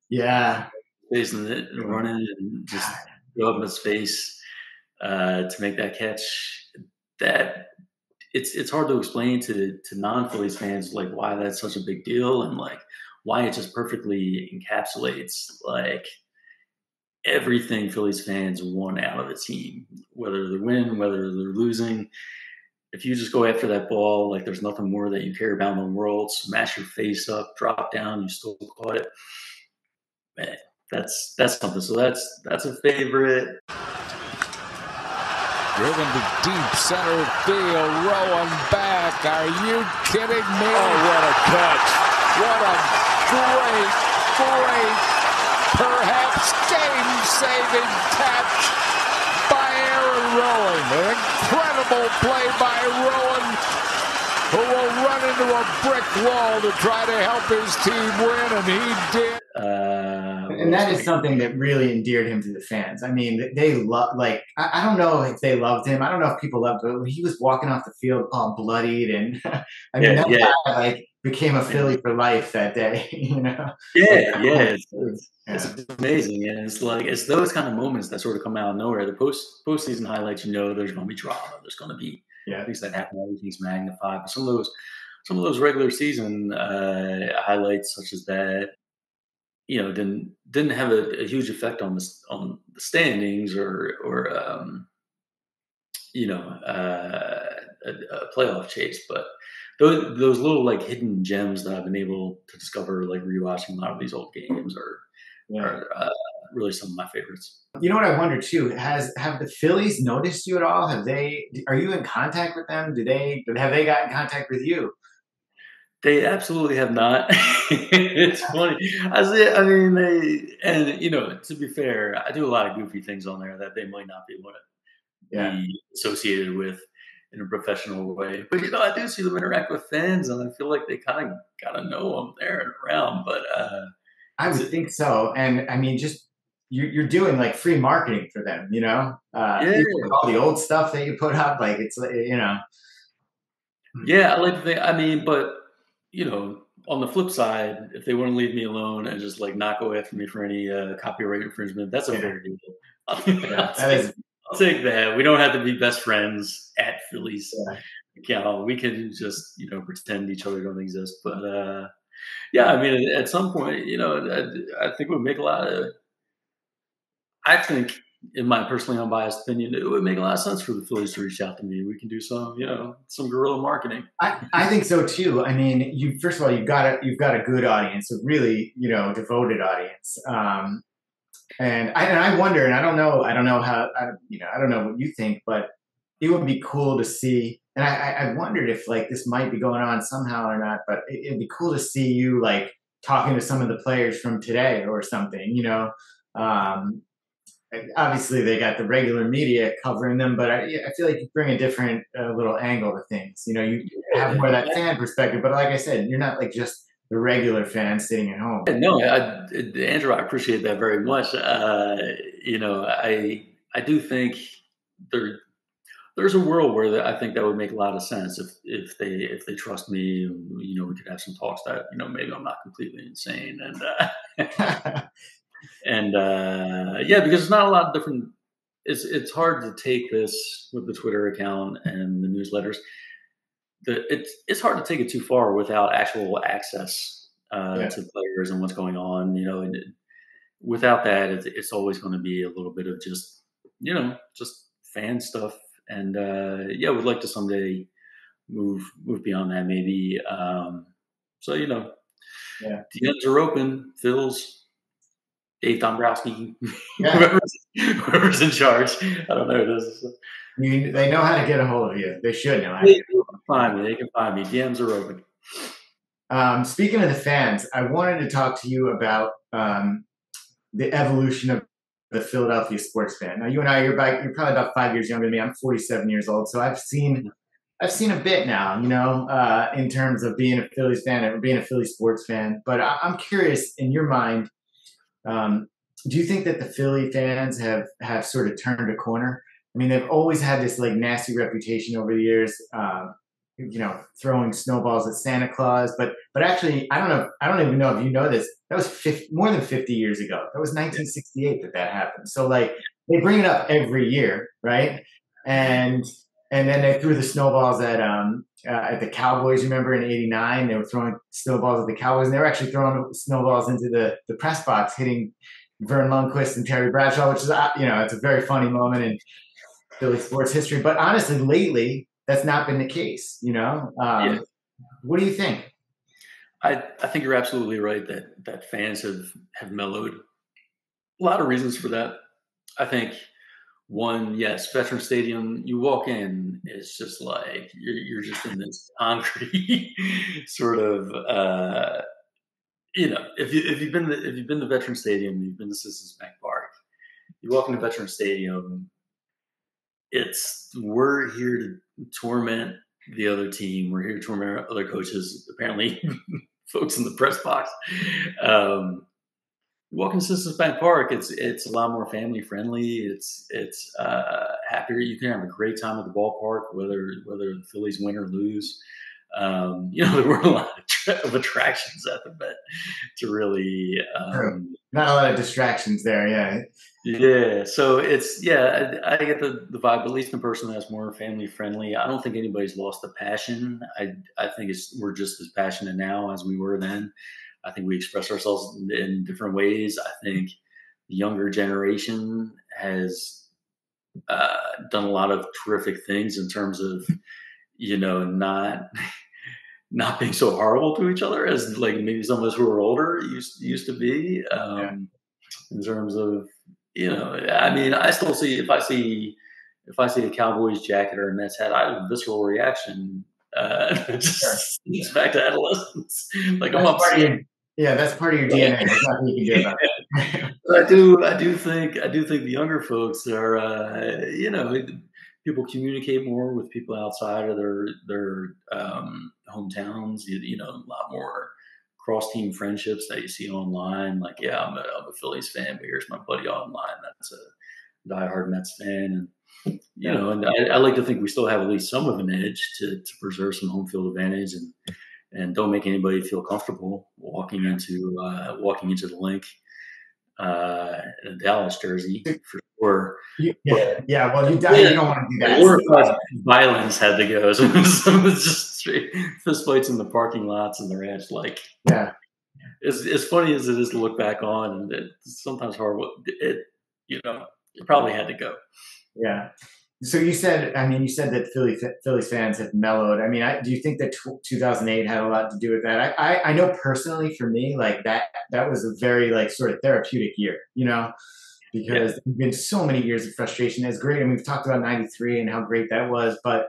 Yeah, facing it, running, and just go up in his face to make that catch. That it's hard to explain to non-Phillies fans like why that's such a big deal, and like why it just perfectly encapsulates like everything Phillies fans want out of a team, whether they're winning, whether they're losing. If you just go after that ball, like there's nothing more that you care about in the world. Smash your face up, drop down, you still caught it. Man, that's something. So that's a favorite. Driven to deep center field, Rowan back. Are you kidding me? Oh, what a catch! What a great, perhaps game-saving catch by Aaron Rowan. An incredible play by Rowan, who will run into a brick wall to try to help his team win, and he did. And that is something that really endeared him to the fans. I mean, they love. Like, I don't know if they loved him. I don't know if people loved him. He was walking off the field all bloodied, and I mean, that guy like became a Philly for life that day. It's amazing, and it's like it's those kind of moments that sort of come out of nowhere. The postseason highlights, there's going to be drama. There's going to be things that happen. Everything's magnified. But some of those regular season highlights, such as that, didn't have a huge effect on the standings or a playoff chase. But those little like hidden gems that I've been able to discover, like rewatching a lot of these old games, are really some of my favorites. You know what I wonder too? Have the Phillies noticed you at all? Are you in contact with them? Have they got in contact with you? They absolutely have not. It's funny. To be fair, I do a lot of goofy things on there that they might not be want to be associated with in a professional way. But I do see them interact with fans, and I feel like they kind of gotta know I'm there and around. But I would think so. And I mean, just you're doing like free marketing for them, all the old stuff that you put up, like it's Yeah, I like to think. I mean, but on the flip side, if they want to leave me alone and just like not go after me for any copyright infringement, that's a fair deal. I'll take that. We don't have to be best friends at Phillies. We can just pretend each other don't exist. But I mean, at some point, I think it would make a lot of. I think, in my personally unbiased opinion, it would make a lot of sense for the Phillies to reach out to me. We can do some guerrilla marketing. I think so too. I mean, first of all, you've got a good audience, a really devoted audience. And I wonder, and I don't know how, I don't know what you think, but it would be cool to see. And I wondered if like this might be going on somehow or not, but it'd be cool to see you like talking to some of the players from today or something. Obviously, they got the regular media covering them, but I feel like you bring a different little angle to things. You have more of that fan perspective, but like I said, you're not like just the regular fan sitting at home. No, Andrew, I appreciate that very much. I do think there's a world where I think that would make a lot of sense if they trust me. We could have some talks that maybe I'm not completely insane and. And because there's not a lot of different it's hard to take this with the Twitter account and the newsletters. It's hard to take it too far without actual access to players and what's going on. And without that, it's always going to be a little bit of just fan stuff. And we'd like to someday move beyond that, maybe. DMs are open. Phil's, Dave Dombrowski, whoever's in charge. I don't know who this is. They know how to get a hold of you. They should know how to They can find me. DMs are open. Speaking of the fans, I wanted to talk to you about the evolution of the Philadelphia sports fan. Now, you and you're probably about 5 years younger than me. I'm 47 years old, so I've seen a bit now, in terms of being a Phillies fan or being a Philly sports fan. But I'm curious, in your mind, do you think that the Philly fans have sort of turned a corner? I mean, they've always had this like nasty reputation over the years, throwing snowballs at Santa Claus. But actually, I don't even know if you know this. That was more than 50 years ago. That was 1968 that happened. So like they bring it up every year, right? And then they threw the snowballs at the Cowboys. Remember in '89, they were throwing snowballs at the Cowboys, and they were actually throwing snowballs into the press box, hitting Vern Lundquist and Terry Bradshaw, which is it's a very funny moment in Philly sports history. But honestly, lately that's not been the case. What do you think? I think you're absolutely right that fans have mellowed. A lot of reasons for that. I think one, yes, Veteran Stadium. You walk in, it's just like you're just in this concrete sort of. If you've been to Veteran Stadium, you've been to Citizens Bank Park. You walk into Veteran Stadium. We're here to torment the other team. We're here to torment other coaches. Apparently, folks in the press box. You walk into Citizens Bank Park. It's a lot more family friendly. It's happier. You can have a great time at the ballpark, whether the Phillies win or lose. There were a lot of attractions at the Met to really not a lot of distractions there. Yeah. Yeah. So I get the vibe, at least in person, that's more family friendly. I don't think anybody's lost the passion. I think we're just as passionate now as we were then. I think we express ourselves in different ways. I think the younger generation has done a lot of terrific things in terms of, not being so horrible to each other as like maybe some of us who are older used to be. In terms of, I still see if I see a Cowboys jacket or a Mets hat, I have a visceral reaction. Just back to adolescence. Like I'm upset. That's part of your DNA. There's nothing you can do about it. I do think the younger folks are, people communicate more with people outside of their hometowns. A lot more cross-team friendships that you see online. Like, I'm a Phillies fan, but here's my buddy online that's a diehard Mets fan, and and I like to think we still have at least some of an edge to preserve some home field advantage and don't make anybody feel comfortable walking into the link in a Dallas jersey for sure. You don't want to do that. Or violence had to go. So it's just straight fist fights in the parking lots, and they're actually as funny as it is to look back on, and it's sometimes horrible. It probably had to go. Yeah. So you said that Phillies fans have mellowed. I mean, do you think that 2008 had a lot to do with that? I know personally for me, like that was a very like sort of therapeutic year, because there's been so many years of frustration. That's great. I mean, we've talked about 93 and how great that was, but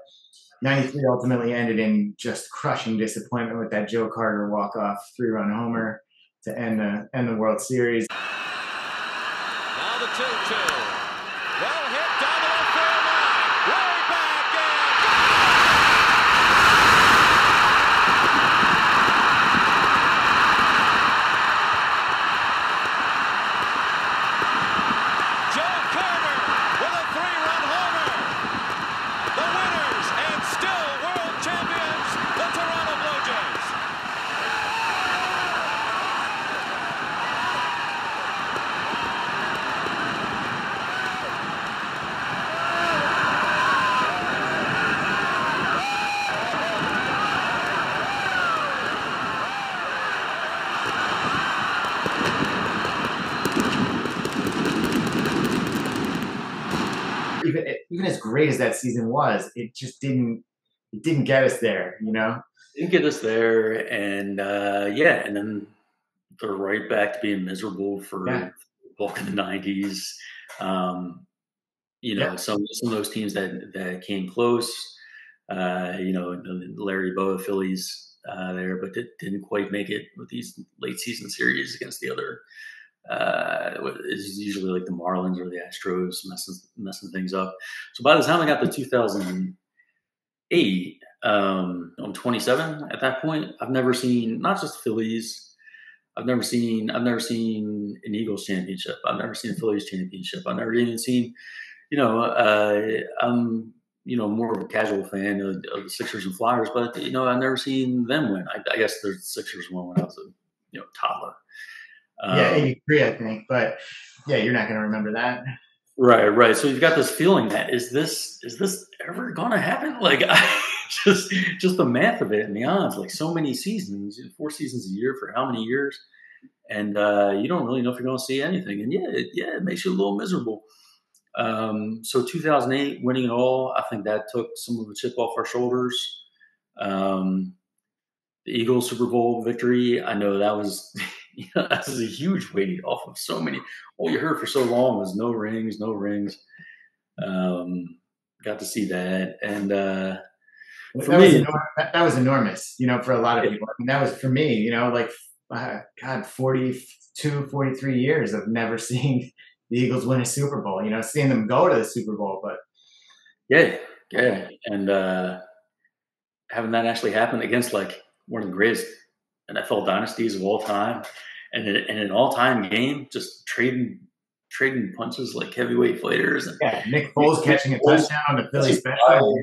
93 ultimately ended in just crushing disappointment with that Joe Carter walk-off 3-run homer to end the World Series. Now the 2-2. Well hit down the left field line. Way back Joe Carter with a 3-run homer. The winners and still world champions, the Toronto Blue Jays. even as great as that season was, it just didn't get us there, Didn't get us there, and and then they're right back to being miserable for Yeah. bulk of the '90s. Some of those teams that came close, the Larry Boa Phillies there, but didn't quite make it with these late season series against the other. It's usually like the Marlins or the Astros messing things up. So by the time I got to 2008, I'm 27 at that point. I've never seen not just the Phillies. I've never seen an Eagles championship. I've never seen a Phillies championship. I've never even seen, I'm more of a casual fan of the Sixers and Flyers, but I've never seen them win. I guess the Sixers won when I was a toddler. 83, I think, but yeah, you're not going to remember that. Right. So you've got this feeling that is this ever going to happen? Like, just the math of it and the odds, like so many seasons, 4 seasons a year for how many years, and you don't really know if you're going to see anything. And it makes you a little miserable. So 2008, winning it all, I think that took some of the chip off our shoulders. The Eagles Super Bowl victory, I know that was that was a huge weight off of so many. All you heard for so long was no rings. Got to see that, and for me, that was enormous. For a lot of people, I mean, that was for me. 42, 43 years of never seeing the Eagles win a Super Bowl. Seeing them go to the Super Bowl, but yeah, and having that actually happen against like one of the greatest NFL dynasties of all time, and an all-time game, just trading punches like heavyweight fighters. And Nick Foles catching a touchdown on the Philly special.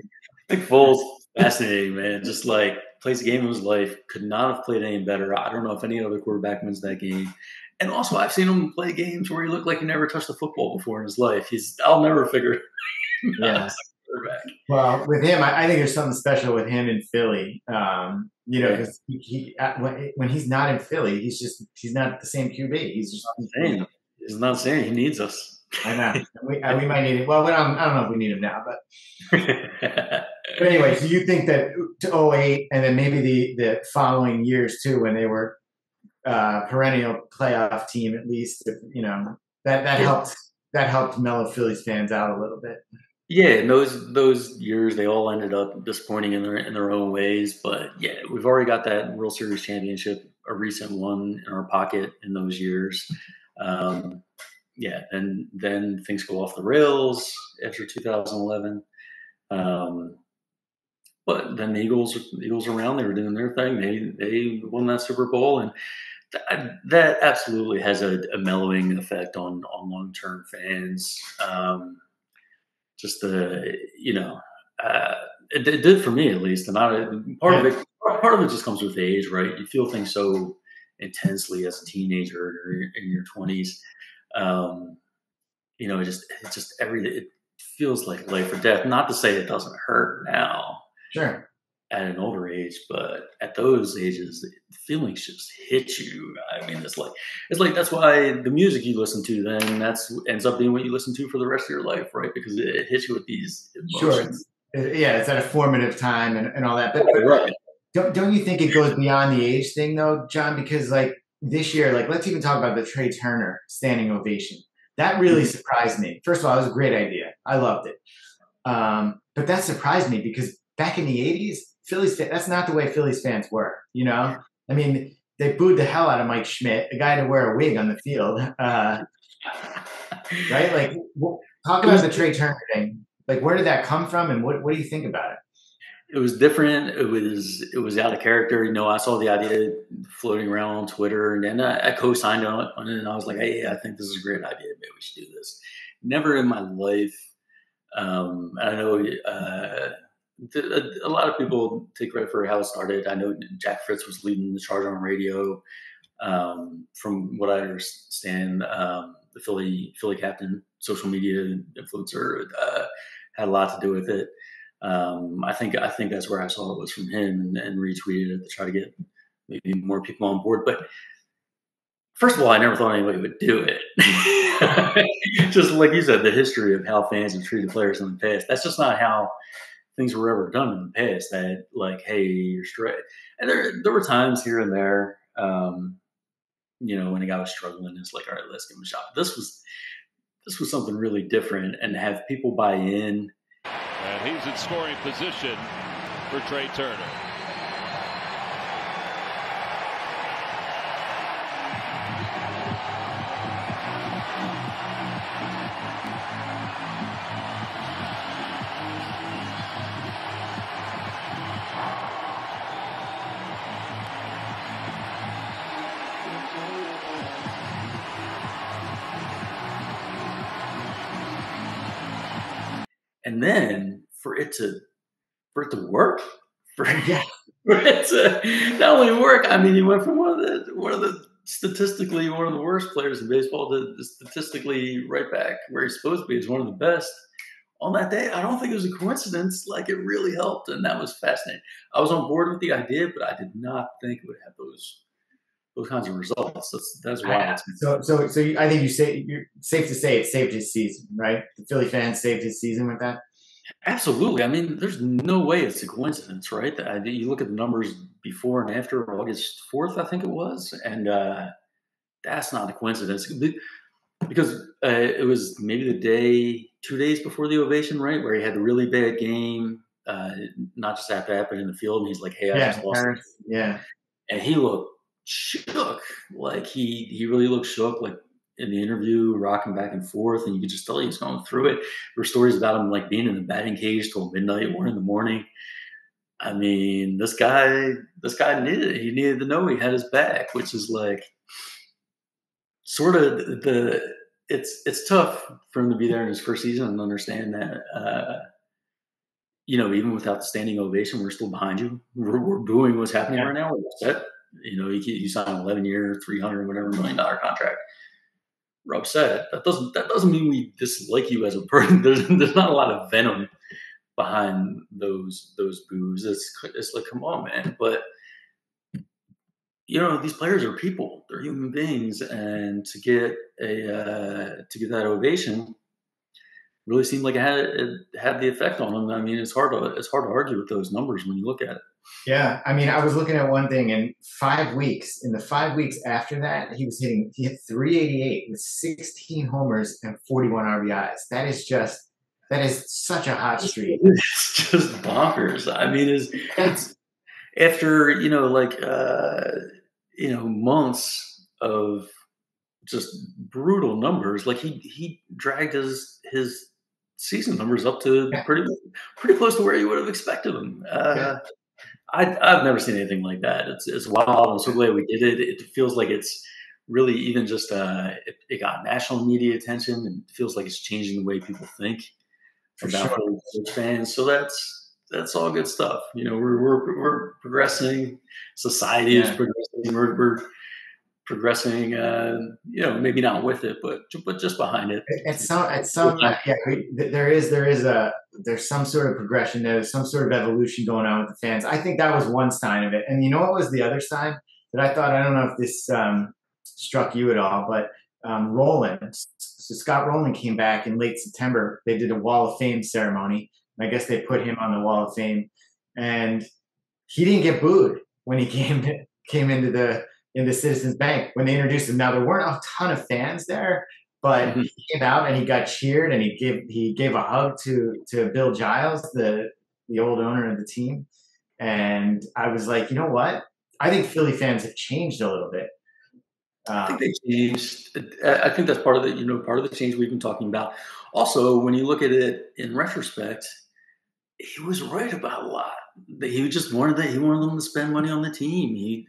Nick Foles, fascinating, man. Just like plays the game of his life. Could not have played any better. I don't know if any other quarterback wins that game. And also, I've seen him play games where he looked like he never touched a football before in his life. I'll never figure him out as a quarterback. Well, with him, I think there's something special with him in Philly. Because when he's not in Philly, he's not the same QB. He's not saying he needs us. I know. We might need it. Well, I don't know if we need him now, but anyway, so you think that to 08 and then maybe the following years too, when they were perennial playoff team, at least, that helped mellow Phillies fans out a little bit. Yeah, and those years they all ended up disappointing in their own ways. But yeah, we've already got that World Series championship, a recent one, in our pocket in those years. And then things go off the rails after 2011. But then the Eagles around, they were doing their thing. They won that Super Bowl, and that absolutely has a mellowing effect on long-term fans. It did for me at least, and part of it just comes with age, right? You feel things so intensely as a teenager or in your 20s. It feels like life or death. Not to say it doesn't hurt now. Sure. At an older age, but at those ages, feelings just hit you. I mean, it's like that's why the music you listen to then ends up being what you listen to for the rest of your life, right? Because it hits you with these emotions. Sure. It's at a formative time and all that. But right. Don't you think it goes beyond the age thing though, John? Because like this year, like let's even talk about the Trey Turner standing ovation. That really surprised me. First of all, it was a great idea. I loved it. But that surprised me because back in the 80s, that's not the way Phillies fans were, I mean, they booed the hell out of Mike Schmidt, a guy to wear a wig on the field. Right? Like, talk about the Trey Turner thing. Like, where did that come from, and what do you think about it? It was different. It was out of character. I saw the idea floating around on Twitter, and then I co-signed on it, and I was like, hey, I think this is a great idea. Maybe we should do this. Never in my life, I know a lot of people take credit for how it started. I know Jack Fritz was leading the charge on radio. From what I understand, the Philly captain, social media influencer, had a lot to do with it. I think that's where I saw it was from him, and retweeted it to try to get maybe more people on board. But First of all, I never thought anybody would do it. Just like you said, the history of how fans have treated players in the past. That's just not how things were ever done in the past. That like, hey, you're straight. And there were times here and there, when a guy was struggling, it's like, all right, let's give him a shot. This was something really different, and to have people buy in. And he's in scoring position for Trey Turner. And then for it to work, for it to not only work, I mean, he went from one of the statistically one of the worst players in baseball to statistically right back where he's supposed to be, is one of the best. On that day, I don't think it was a coincidence. Like, it really helped, and that was fascinating. I was on board with the idea, but I did not think it would have those kinds of results. That's why. I think you're safe to say it saved his season, right? The Philly fans saved his season with that. Absolutely. I mean, there's no way it's a coincidence, right? You look at the numbers before and after August 4th, I think it was, and that's not a coincidence because it was maybe the day, 2 days before the ovation, right, where he had the really bad game, not just after that, but in the field, and he's like, "Hey, I just lost." Yeah, and he looked shook. Like he really looked shook. Like in the interview, rocking back and forth, and you could just tell he was going through it. There were stories about him like being in the batting cage till midnight, 1 in. I mean, this guy needed it. He needed to know he had his back, which is like sort of it's tough for him to be there in his first season and understand that. Even without the standing ovation, we're still behind you. We're booing what's happening right now. We're upset. You sign an 11-year, $300 whatever $1 million contract. We're upset. That doesn't mean we dislike you as a person. There's not a lot of venom behind those boos. It's like, come on, man. But these players are people. They're human beings, and to get that ovation really seemed like it had the effect on him. I mean, it's hard to argue with those numbers when you look at it. Yeah, I mean, I was looking at one thing, in 5 weeks. In the 5 weeks after that, he hit 388 with 16 homers and 41 RBIs. That is such a hot streak. It's just bonkers. I mean, it's after months of just brutal numbers. Like he dragged his season numbers up to pretty close to where you would have expected them. I've never seen anything like that. It's wild. I'm so glad we did it. It feels like it's really even just it got national media attention, and it feels like it's changing the way people think about Philly fans. So that's all good stuff. We're progressing. Society is progressing. We're progressing. Maybe not with it, but just behind it. There's some sort of progression. There's some sort of evolution going on with the fans. I think that was one sign of it. And you know what was the other sign that I thought? I don't know if this struck you at all, but Rowland. So Scott Rowland came back in late September. They did a Wall of Fame ceremony. I guess they put him on the Wall of Fame, and he didn't get booed when he came into the Citizens Bank when they introduced him. Now, there weren't a ton of fans there, but he came out and he got cheered, and he gave a hug to Bill Giles, the old owner of the team. And I was like, you know what? I think Philly fans have changed a little bit. I think they changed. I think that's part of the change we've been talking about. Also, when you look at it in retrospect, he was right about a lot. He just wanted them to spend money on the team.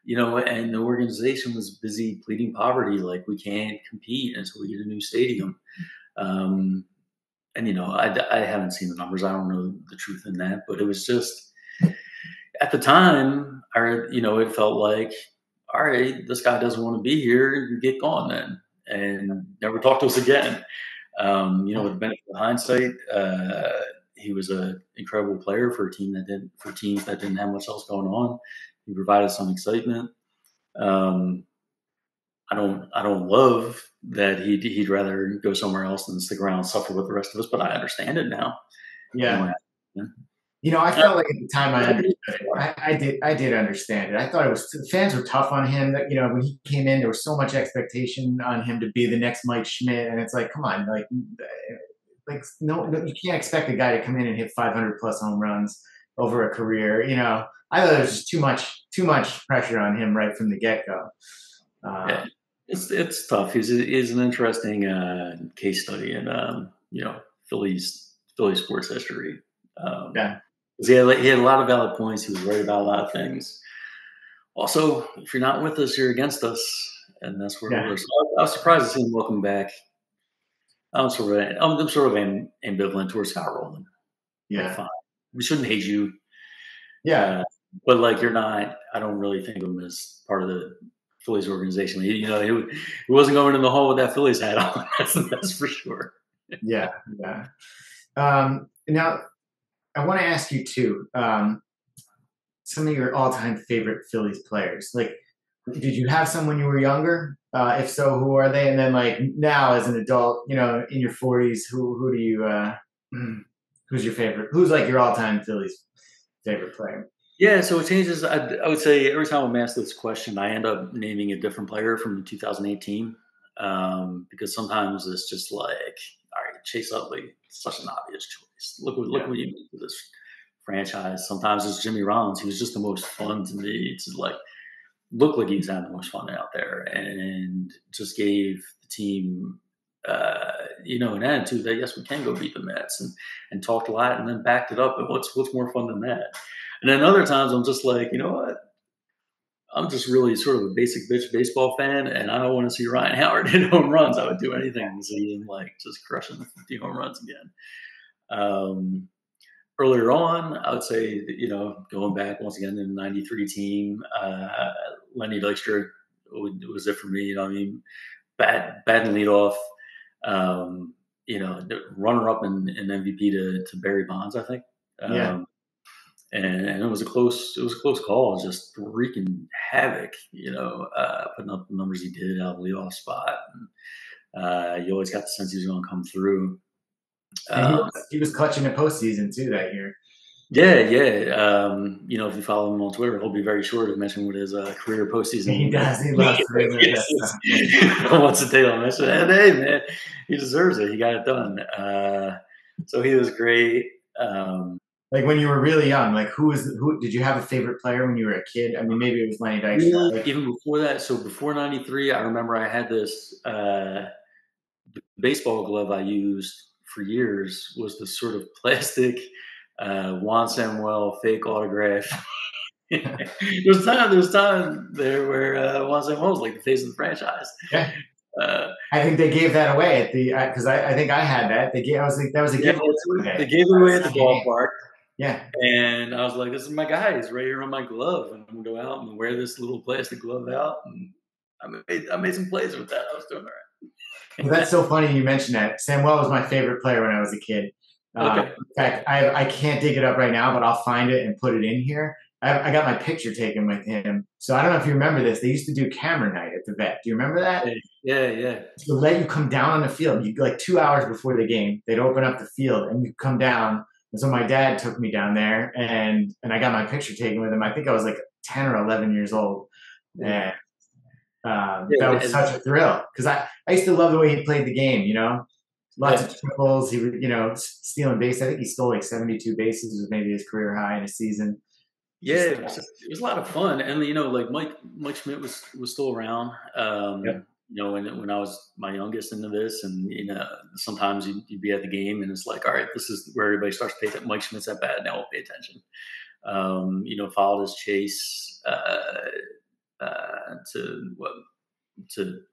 And the organization was busy pleading poverty, like we can't compete until we get a new stadium. I haven't seen the numbers. I don't know the truth in that, but it was just at the time, it felt like, all right, this guy doesn't want to be here. You get gone then, and never talk to us again. With the benefit of hindsight, he was an incredible player for teams that didn't have much else going on. He provided some excitement. I don't love that he'd rather go somewhere else than stick around and suffer with the rest of us, but I understand it now. Yeah. Yeah. I felt like at the time I understood it. I did understand it. I thought the fans were tough on him. That when he came in, there was so much expectation on him to be the next Mike Schmidt, and it's like, come on, no, you can't expect a guy to come in and hit 500 plus home runs over a career. I thought there was just too much pressure on him right from the get go. Yeah, it's tough. He's an interesting case study in Philly's sports history. Yeah. He had a lot of valid points. He was right about a lot of things. Also, if you're not with us, you're against us, and that's where we're. So I was surprised to see him welcome back. I'm sort of ambivalent towards Scott Rowland. Yeah, fine. We shouldn't hate you. Yeah, but you're not. I don't really think of him as part of the Phillies organization. He wasn't going in the hall with that Phillies hat on. That's for sure. Yeah. Now, I want to ask you too. Some of your all-time favorite Phillies players. Did you have some when you were younger? If so, who are they? And then, now as an adult, in your 40s, who do you? Who's your favorite? Who's your all-time Phillies favorite player? Yeah, so it changes. I would say every time I'm asked this question, I end up naming a different player from 2018 because sometimes it's just all right, Chase Utley, such an obvious choice. Look what you did to this franchise. Sometimes it's Jimmy Rollins. He was just the most fun to me. It's looked like he was having the most fun out there and just gave the team, an attitude that yes, we can go beat the Mets and talked a lot and then backed it up. And what's more fun than that? And then other times I'm just like, you know what? I'm just really sort of a basic bitch baseball fan, and I don't want to see Ryan Howard hit home runs. I would do anything to see him just crushing the 50 home runs again. Earlier on, I would say, going back once again to the 93 team, Lenny Dykstra was it for me. Batting leadoff, runner up in MVP to Barry Bonds, I think. And it was a close call, just wreaking havoc, putting up the numbers he did out of the leadoff spot. And, you always got the sense he was going to come through. He was clutching the postseason too that year. Yeah. If you follow him on Twitter, he'll be very sure to mention what his career postseason. He does. He loves to once a day I'll mention it. And hey, man, he deserves it. He got it done. So he was great. When you were really young, who did you have a favorite player when you were a kid? I mean, maybe it was Lenny Dykstra. Even before that, so before '93, I remember I had this baseball glove I used for years was the sort of plastic Juan Samuel fake autograph. There's time there where Juan Samuel was the face of the franchise. Yeah. I think they gave that away at the because I think I had that. That was a giveaway. They gave it away at the ballpark. Yeah. And I was like, this is my guy. He's right here on my glove. And I'm going to go out and wear this little plastic glove out. And I made some plays with that. I was doing all right. Well, that's so funny you mentioned that. Samuel was my favorite player when I was a kid. Okay. In fact, I can't dig it up right now, but I'll find it and put it in here. I got my picture taken with him. So I don't know if you remember this. They used to do camera night at the vet. Do you remember that? Yeah. To let you come down on the field. You 2 hours before the game, they'd open up the field and you come down. And so my dad took me down there and I got my picture taken with him. I think I was 10 or 11 years old. And that was such a thrill because I used to love the way he played the game, lots of triples. He would, stealing base. I think he stole 72 bases was maybe his career high in a season. Yeah, it was a lot of fun. And, Mike Schmidt was still around. When I was my youngest into this, and sometimes you'd be at the game, and it's all right, this is where everybody starts to pay attention. Mike Schmidt's at bat, now we'll pay attention. Followed his chase to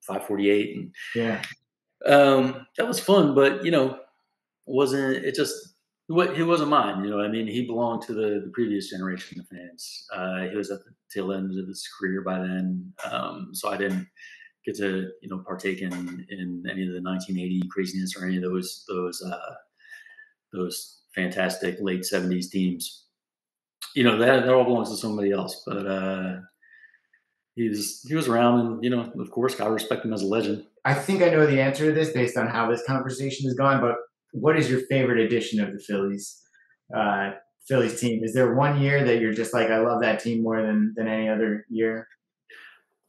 548, and that was fun. But he wasn't mine. He belonged to the previous generation of fans. He was at the tail end of his career by then, so I didn't get to partake in any of the 1980 craziness or any of those fantastic late 70s teams. That all belongs to somebody else. But he was around, and of course, gotta respect him as a legend. I think I know the answer to this based on how this conversation has gone, but what is your favorite edition of the Phillies team? Is there one year that you're just like, I love that team more than any other year?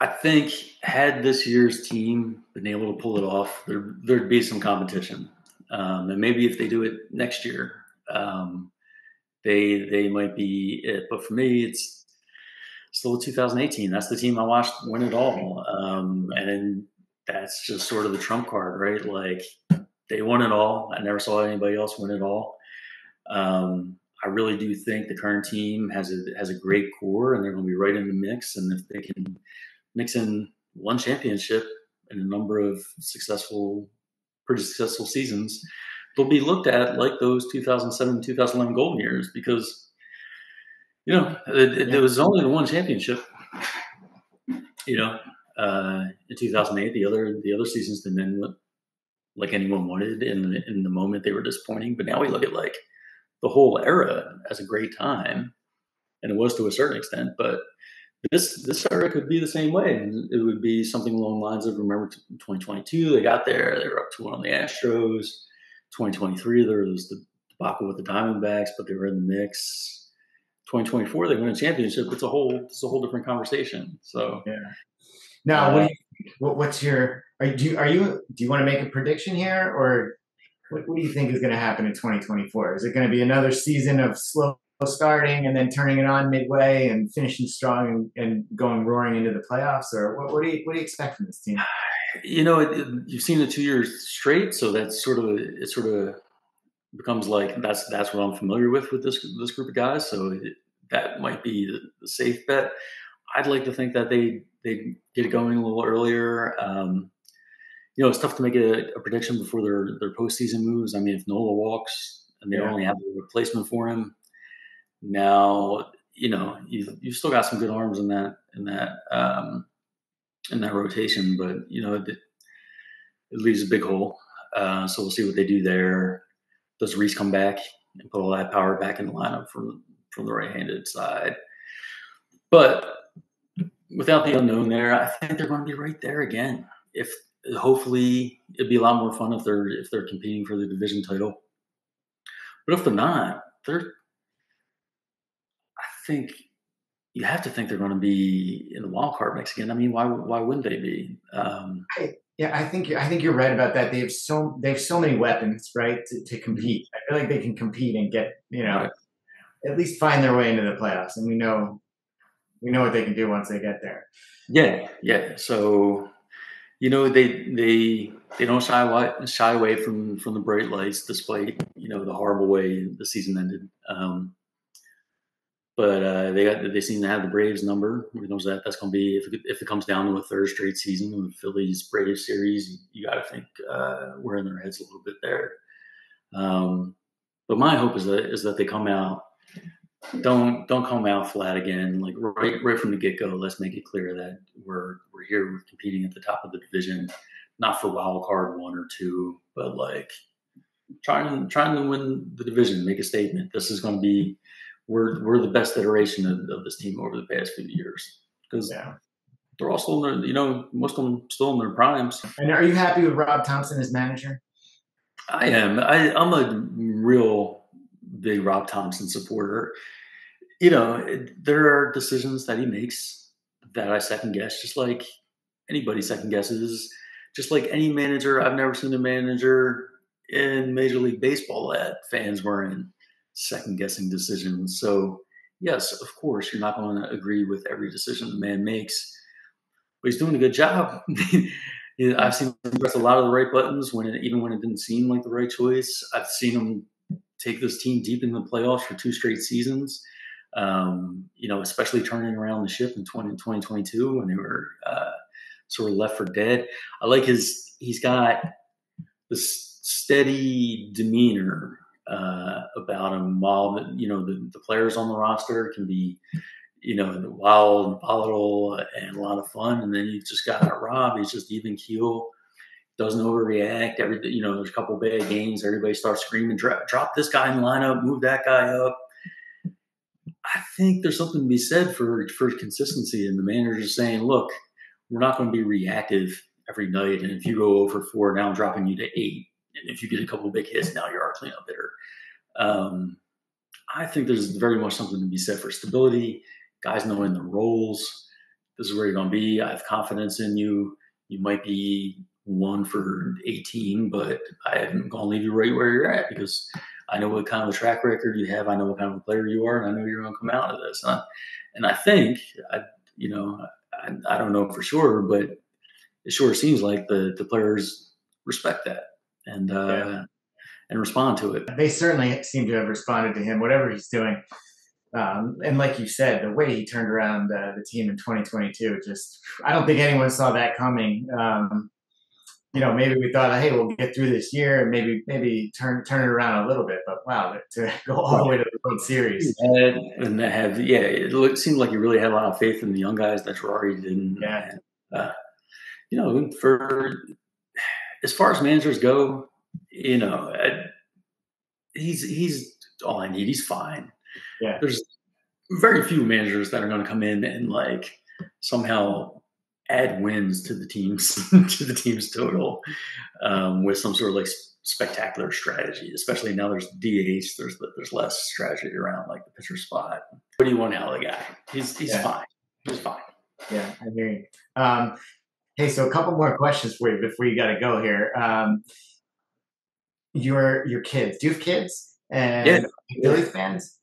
I think had this year's team been able to pull it off, there'd be some competition, and maybe if they do it next year, they might be it. But for me, it's still 2018. That's the team I watched win it all, and that's just sort of the trump card, right? Like they won it all. I never saw anybody else win it all. I really do think the current team has a great core, and they're going to be right in the mix. And if they can mix in one championship and a number of pretty successful seasons, they'll be looked at like those 2007, 2011 golden years because, there was only the one championship, in 2008. The other seasons didn't end like anyone wanted. In the moment, they were disappointing. But now we look at like the whole era as a great time, and it was to a certain extent. But this era could be the same way, and it would be something along the lines of, remember 2022, they got there, they were up 2-1 on the Astros. 2023, there was the debacle with the Diamondbacks, but they were in the mix. 2024, they win a championship. It's a whole different conversation. So yeah. Now, what's your? Do you want to make a prediction here, or what do you think is going to happen in 2024? Is it going to be another season of slow starting and then turning it on midway and finishing strong and going roaring into the playoffs, or what do you expect from this team? You've seen it 2 years straight, so that's sort of becomes like that's what I'm familiar with this group of guys. So that might be the safe bet. I'd like to think that they get it going a little earlier. It's tough to make a prediction before their postseason moves. I mean, if Nola walks and they only have a replacement for him, now you've still got some good arms in that rotation, but it leaves a big hole. So we'll see what they do there. Does Reese come back and put all that power back in the lineup from the right-handed side? But without the unknown there, I think they're going to be right there again. Hopefully it'd be a lot more fun if they're competing for the division title. But if they're not, I think you have to think they're going to be in the wild card mix again. I mean, why wouldn't they be? I think you're right about that. They have so many weapons, right, to compete. I feel like they can compete and get right. At least find their way into the playoffs, and we know what they can do once they get there. Yeah. So they don't shy away from the bright lights, despite the horrible way the season ended. But they seem to have the Braves number. Who knows that's going to be if it comes down to a third straight season of the Phillies Braves series. You got to think we're in their heads a little bit there. But my hope is that they come out. Don't come out flat again. Like right from the get go. Let's make it clear that we're here, we're competing at the top of the division, not for wild card 1 or 2, but like trying to win the division. Make a statement. This is going to be. We're the best iteration of this team over the past few years because they're all still in their, most of them still in their primes. And are you happy with Rob Thompson as manager? I am. I'm a real big Rob Thompson supporter. There are decisions that he makes that I second guess, just like anybody second guesses, just like any manager. I've never seen a manager in Major League Baseball that fans were in second-guessing decisions. So, yes, of course, you're not going to agree with every decision the man makes, but he's doing a good job. I've seen him press a lot of the right buttons even when it didn't seem like the right choice. I've seen him take this team deep in the playoffs for 2 straight seasons, especially turning around the ship in 2022 when they were sort of left for dead. I like he's got this steady demeanor about him, while the players on the roster can be wild and volatile and a lot of fun, and then you've just got Rob. He's just even keel, doesn't overreact. There's a couple bad games, everybody starts screaming, drop this guy in the lineup, move that guy up. I think there's something to be said for consistency, and the manager's saying, look, we're not going to be reactive every night. And if you go over 4, now I'm dropping you to 8. And if you get a couple of big hits, now you're our cleanup hitter. I think there's very much something to be said for stability, guys knowing the roles. This is where you're going to be. I have confidence in you. You might be 1 for 18, but I'm going to leave you right where you're at because I know what kind of a track record you have. I know what kind of a player you are, and I know you're going to come out of this. And I think, I don't know for sure, but it sure seems like the players respect that and respond to it. They certainly seem to have responded to him, whatever he's doing. And like you said, the way he turned around the team in 2022, I don't think anyone saw that coming. Maybe we thought, hey, we'll get through this year and maybe turn it around a little bit. But wow, to go all the way to the World Series. And it seemed like you really had a lot of faith in the young guys that Ferrari didn't. Yeah. And, for as far as managers go, he's all I need. He's fine. Yeah. There's very few managers that are going to come in and like somehow add wins to the team's total with some sort of like spectacular strategy. Especially now there's DH. There's less strategy around like the pitcher spot. What do you want out of the guy? He's fine. He's fine. Yeah, I hear you. Hey, so a couple more questions for you before you got to go here. Your kids. Do you have kids? And Phillies fans?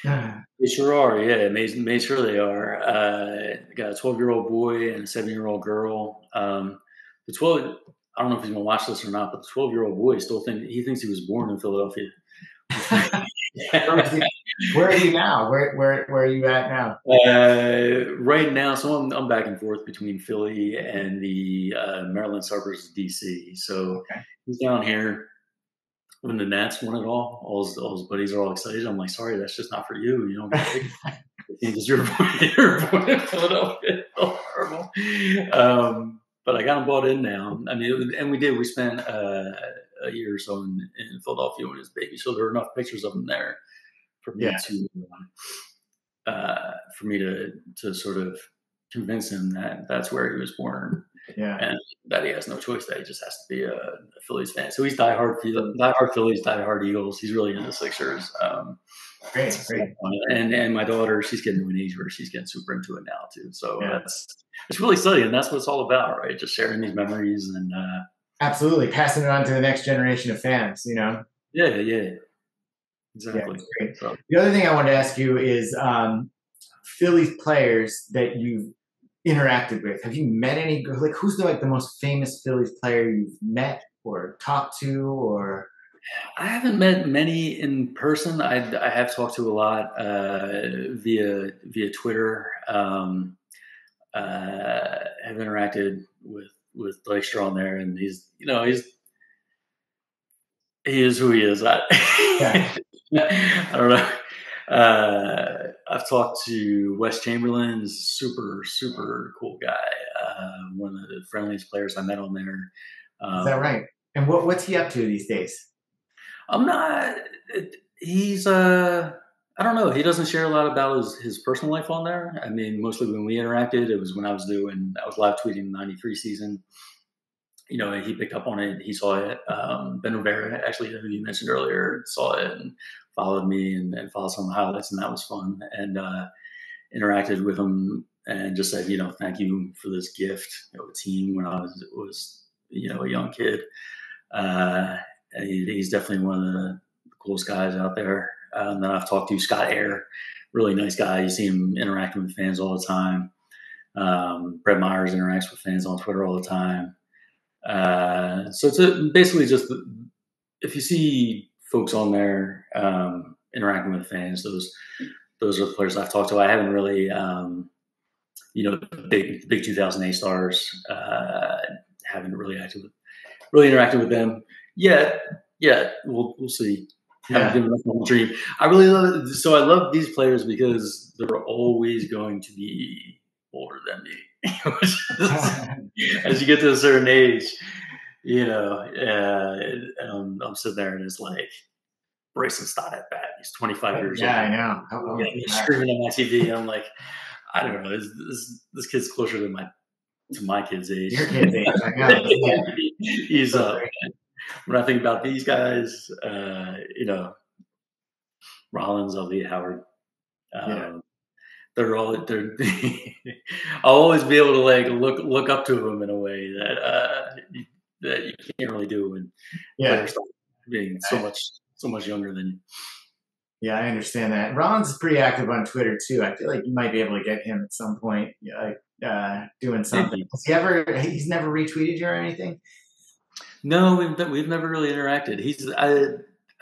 They sure are. Yeah, made sure they are. I got a 12-year-old boy and a 7-year-old girl. The 12, I don't know if he's gonna watch this or not, but the 12-year-old boy thinks he was born in Philadelphia. Where are you now? Where are you at now? Right now, so I'm back and forth between Philly and the Maryland suburbs of DC. So he's down here. When the Nats won it all his buddies are all excited. I'm like, sorry, that's just not for you. You don't get it because you're born in Philadelphia. Oh, horrible. But I got him bought in now. I mean, and we spent a year or so in Philadelphia when he was a baby. So there are enough pictures of him there for me to sort of convince him that that's where he was born. Yeah, and that he has no choice. That he just has to be a Phillies fan. So he's diehard Phillies, diehard Eagles. He's really into Sixers. Great. And my daughter, she's getting to an age where she's getting super into it now too. So it's really silly, and that's what it's all about, right? Just sharing these memories and absolutely passing it on to the next generation of fans. Yeah, exactly. Yeah, great. So, the other thing I wanted to ask you is Phillies players that you've interacted with. Have you met any? Like, who's the most famous Phillies player you've met or talked to? Or I haven't met many in person. I have talked to a lot via Twitter. Have interacted with Dykstra on there, and he is who he is. I don't know. I've talked to Wes Chamberlain, super, super cool guy. One of the friendliest players I met on there. Is that right? And what's he up to these days? He's I don't know. He doesn't share a lot about his personal life on there. I mean, mostly when we interacted, it was when I was live tweeting the 93 season. He picked up on it. He saw it. Ben Rivera, actually, who you mentioned earlier, saw it and followed me and followed some of the highlights, and that was fun. And interacted with him and just said, thank you for this gift of a team when I was a young kid. He's definitely one of the coolest guys out there. That I've talked to, Scott Air, really nice guy. You see him interacting with fans all the time. Brett Myers interacts with fans on Twitter all the time. So it's basically just if you see folks on there interacting with fans, those are the players I've talked to. I haven't really, big 2008 stars. Haven't really interacted with them yet. Yeah, we'll see. Haven't given up on the dream. I really love it. So I love these players because they're always going to be older than me. As you get to a certain age, I'm sitting there and it's like, Bryson Stott at bat. He's 25 years Yeah, old. I know. He's screaming on my TV. I'm like, I don't know. This kid's closer to my kid's age. Your kid's age, I know. He's when I think about these guys, Rollins, Elliott, Howard, they're I'll always be able to like look up to them in a way that you can't really do when players start being so much younger than you. Yeah, I understand that. Rollins is pretty active on Twitter too. I feel like you might be able to get him at some point, doing something. He's never retweeted you or anything? No, we've never really interacted.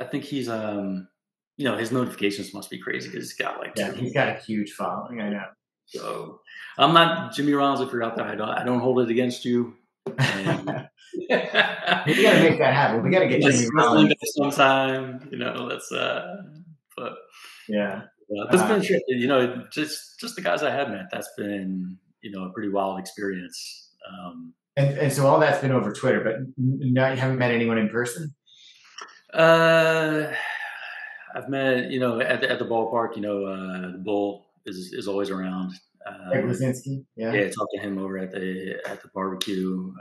I think he's his notifications must be crazy because he's got he's got a huge following. I know. So I'm not Jimmy Rollins. If you're out there, I don't hold it against you. And, we got to make that happen. We got to get Jimmy Rollins sometime. That's but yeah. That's been just the guys I have met. That's been a pretty wild experience. And so all that's been over Twitter, but now you haven't met anyone in person? I've met, at the ballpark, the Bull is always around. Greg Luzinski, yeah. Yeah, talk to him over at the barbecue.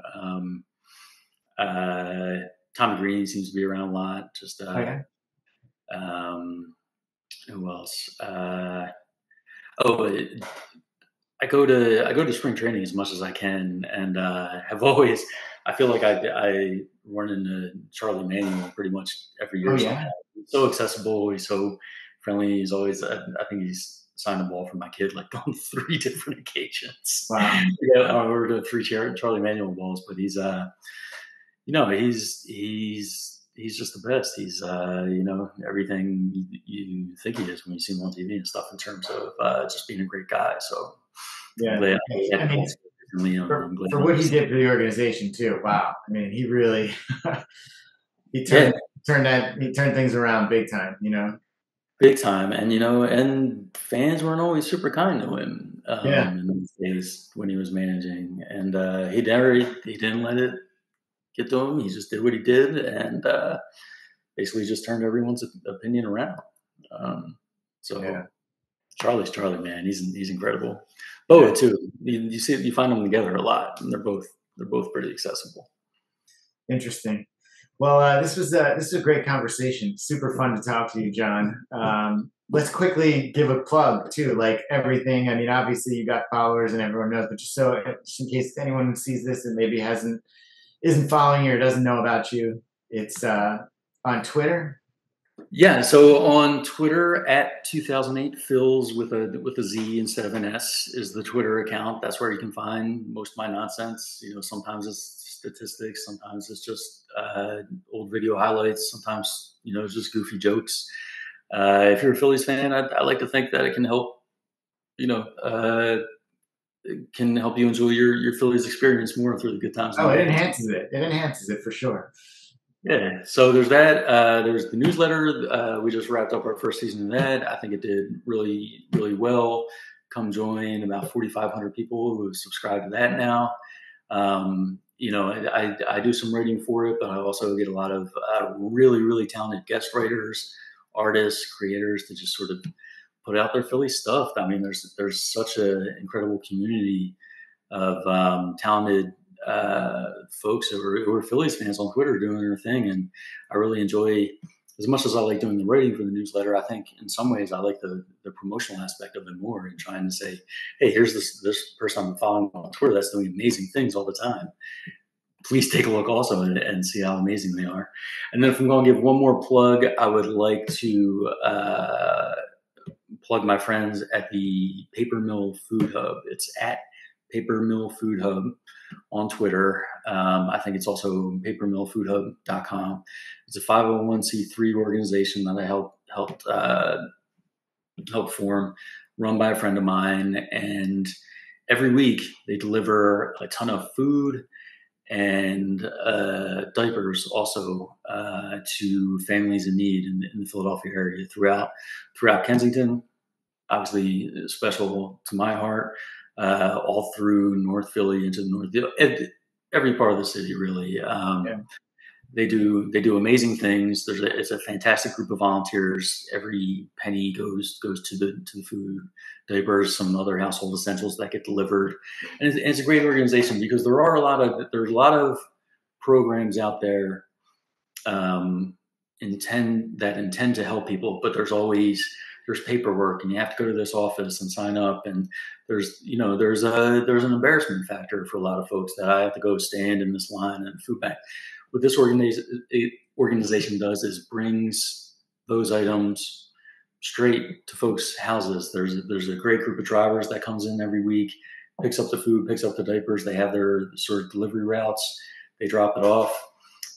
Tommy Green seems to be around a lot. Just who else? I go to spring training as much as I can, and have always. I feel like I run into Charlie Manuel pretty much every year. Oh, yeah. He's so accessible. He's so friendly. He's always. I think he's signed the ball for my kid like on 3 different occasions. Wow. Or to 3 Charlie Manuel balls, but he's he's just the best. He's everything you think he is when you see him on TV and stuff in terms of just being a great guy. So yeah, for what he did for the organization too. Wow. I mean, he really he turned things around big time. Big time, and and fans weren't always super kind to him in those days when he was managing, and he didn't let it get to him. He just did what he did, and basically just turned everyone's opinion around. Charlie's Charlie, man. He's incredible. Boa too. You find them together a lot, and they're both pretty accessible. Interesting. Well, this was a great conversation. Super fun to talk to you, John. Let's quickly give a plug too, like everything. I mean, obviously you got followers and everyone knows, but just in case anyone sees this and maybe isn't following you or doesn't know about you, it's on Twitter. Yeah, so on Twitter at 2008 Phils with a Z instead of an S is the Twitter account. That's where you can find most of my nonsense. Sometimes it's statistics, sometimes it's just old video highlights, sometimes just goofy jokes. If you're a Phillies fan, I like to think that it can help. Can help you enjoy your Phillies experience more through the good times. Oh, it enhances it. It enhances it for sure. Yeah, so there's that. There's the newsletter. We just wrapped up our first season of that. I think it did really, really well. Come join about 4,500 people who have subscribed to that now. I do some writing for it, but I also get a lot of really, really talented guest writers, artists, creators to just sort of put out their Philly stuff. I mean, there's such an incredible community of talented folks who are Phillies fans on Twitter doing their thing, and I really enjoy. As much as I like doing the writing for the newsletter, I think in some ways I like the promotional aspect of it more, and trying to say, hey, here's this person I'm following on Twitter that's doing amazing things all the time. Please take a look also and see how amazing they are. And then if I'm going to give one more plug, I would like to plug my friends at the Paper Mill Food Hub. It's at Paper Mill Food Hub on Twitter. I think it's also papermillfoodhub.com. It's a 501c3 organization that I helped form, run by a friend of mine. And every week they deliver a ton of food and diapers also to families in need in the Philadelphia area throughout Kensington. Obviously special to my heart. All through North Philly into the North, every part of the city, really. They do amazing things. It's a fantastic group of volunteers. Every penny goes to the food, diapers, some other household essentials that get delivered, and it's a great organization because there's a lot of programs out there intend to help people, but there's paperwork, and you have to go to this office and sign up, and there's an embarrassment factor for a lot of folks that I have to go stand in this line at a food bank. What this organization does is brings those items straight to folks' houses. There's a great group of drivers that comes in every week, picks up the food, picks up the diapers. They have their sort of delivery routes. They drop it off,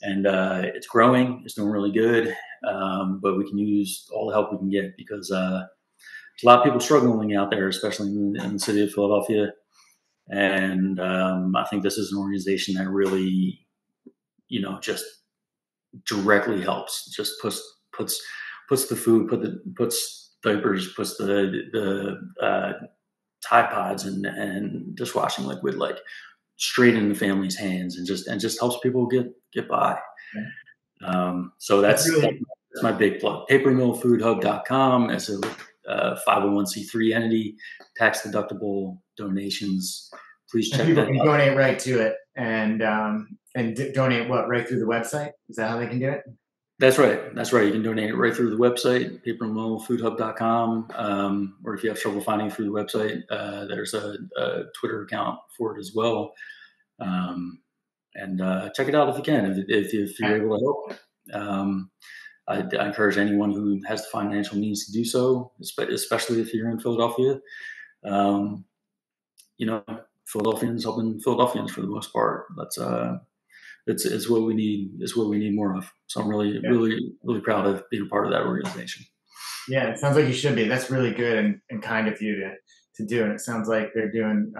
and it's growing. It's doing really good, but we can use all the help we can get because there's a lot of people struggling out there, especially in the city of Philadelphia. And I think this is an organization that really, just directly helps. Just puts the food, puts diapers, puts the Tide Pods and dishwashing liquid like straight in the family's hands, and just helps people get by. So that's my big plug. Papermillfoodhub.com as a 501c3 entity, tax deductible donations. Please check people that can out. Donate right to it and donate right through the website. Is that how they can do it? That's right. You can donate it right through the website, papermillfoodhub.com, or if you have trouble finding it through the website, there's a Twitter account for it as well. And check it out if you can, if you're able to help. I encourage anyone who has the financial means to do so, especially if you're in Philadelphia. Philadelphians helping Philadelphians for the most part. That's it's what we need. It's what we need more of. So I'm really proud of being a part of that organization. Yeah, it sounds like you should be. That's really good and kind of you to do. And it sounds like they're doing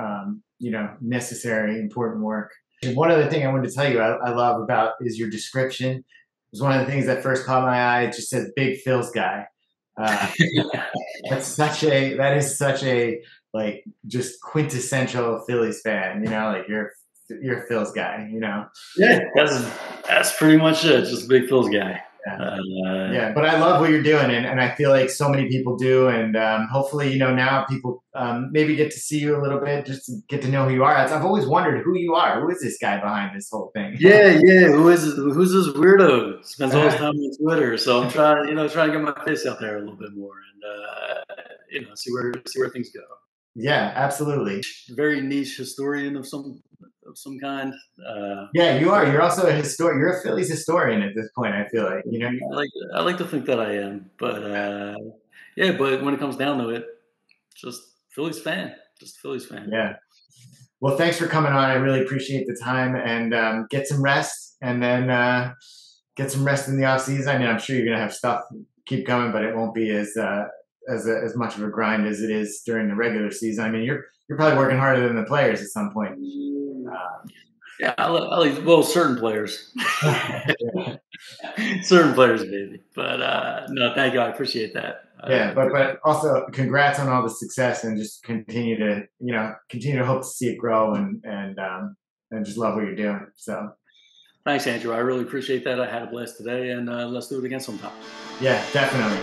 necessary, important work. And one other thing I wanted to tell you I love about is your description. It was one of the things that first caught my eye. It just says "Big Phil's guy." That is such a like just quintessential Phillies fan. Like you're a Phil's guy. Yeah, that's pretty much it. Just a big Phil's guy. Yeah, but I love what you're doing, and I feel like so many people do, and hopefully, now people maybe get to see you a little bit, just to get to know who you are. I've always wondered who you are. Who is this guy behind this whole thing? Yeah. Who's this weirdo? Spends all his time on Twitter, so I'm trying to get my face out there a little bit more, and see where things go. Yeah, absolutely. Very niche historian of some kind. Yeah, you are. You're also a historian. You're a Phillies historian at this point. I feel like I like to think that I am, but but when it comes down to it, just Phillies fan. Yeah. Well, thanks for coming on. I really appreciate the time, and get some rest, and then get some rest in the off season. I mean, I'm sure you're gonna have stuff keep coming, but it won't be as much of a grind as it is during the regular season. I mean, you're probably working harder than the players at some point. Certain players. Certain players, maybe. But no, thank you. I appreciate that. Yeah, but also congrats on all the success, and just continue to hope to see it grow, and just love what you're doing. So thanks, Andrew. I really appreciate that. I had a blast today, and let's do it again sometime. Yeah, definitely.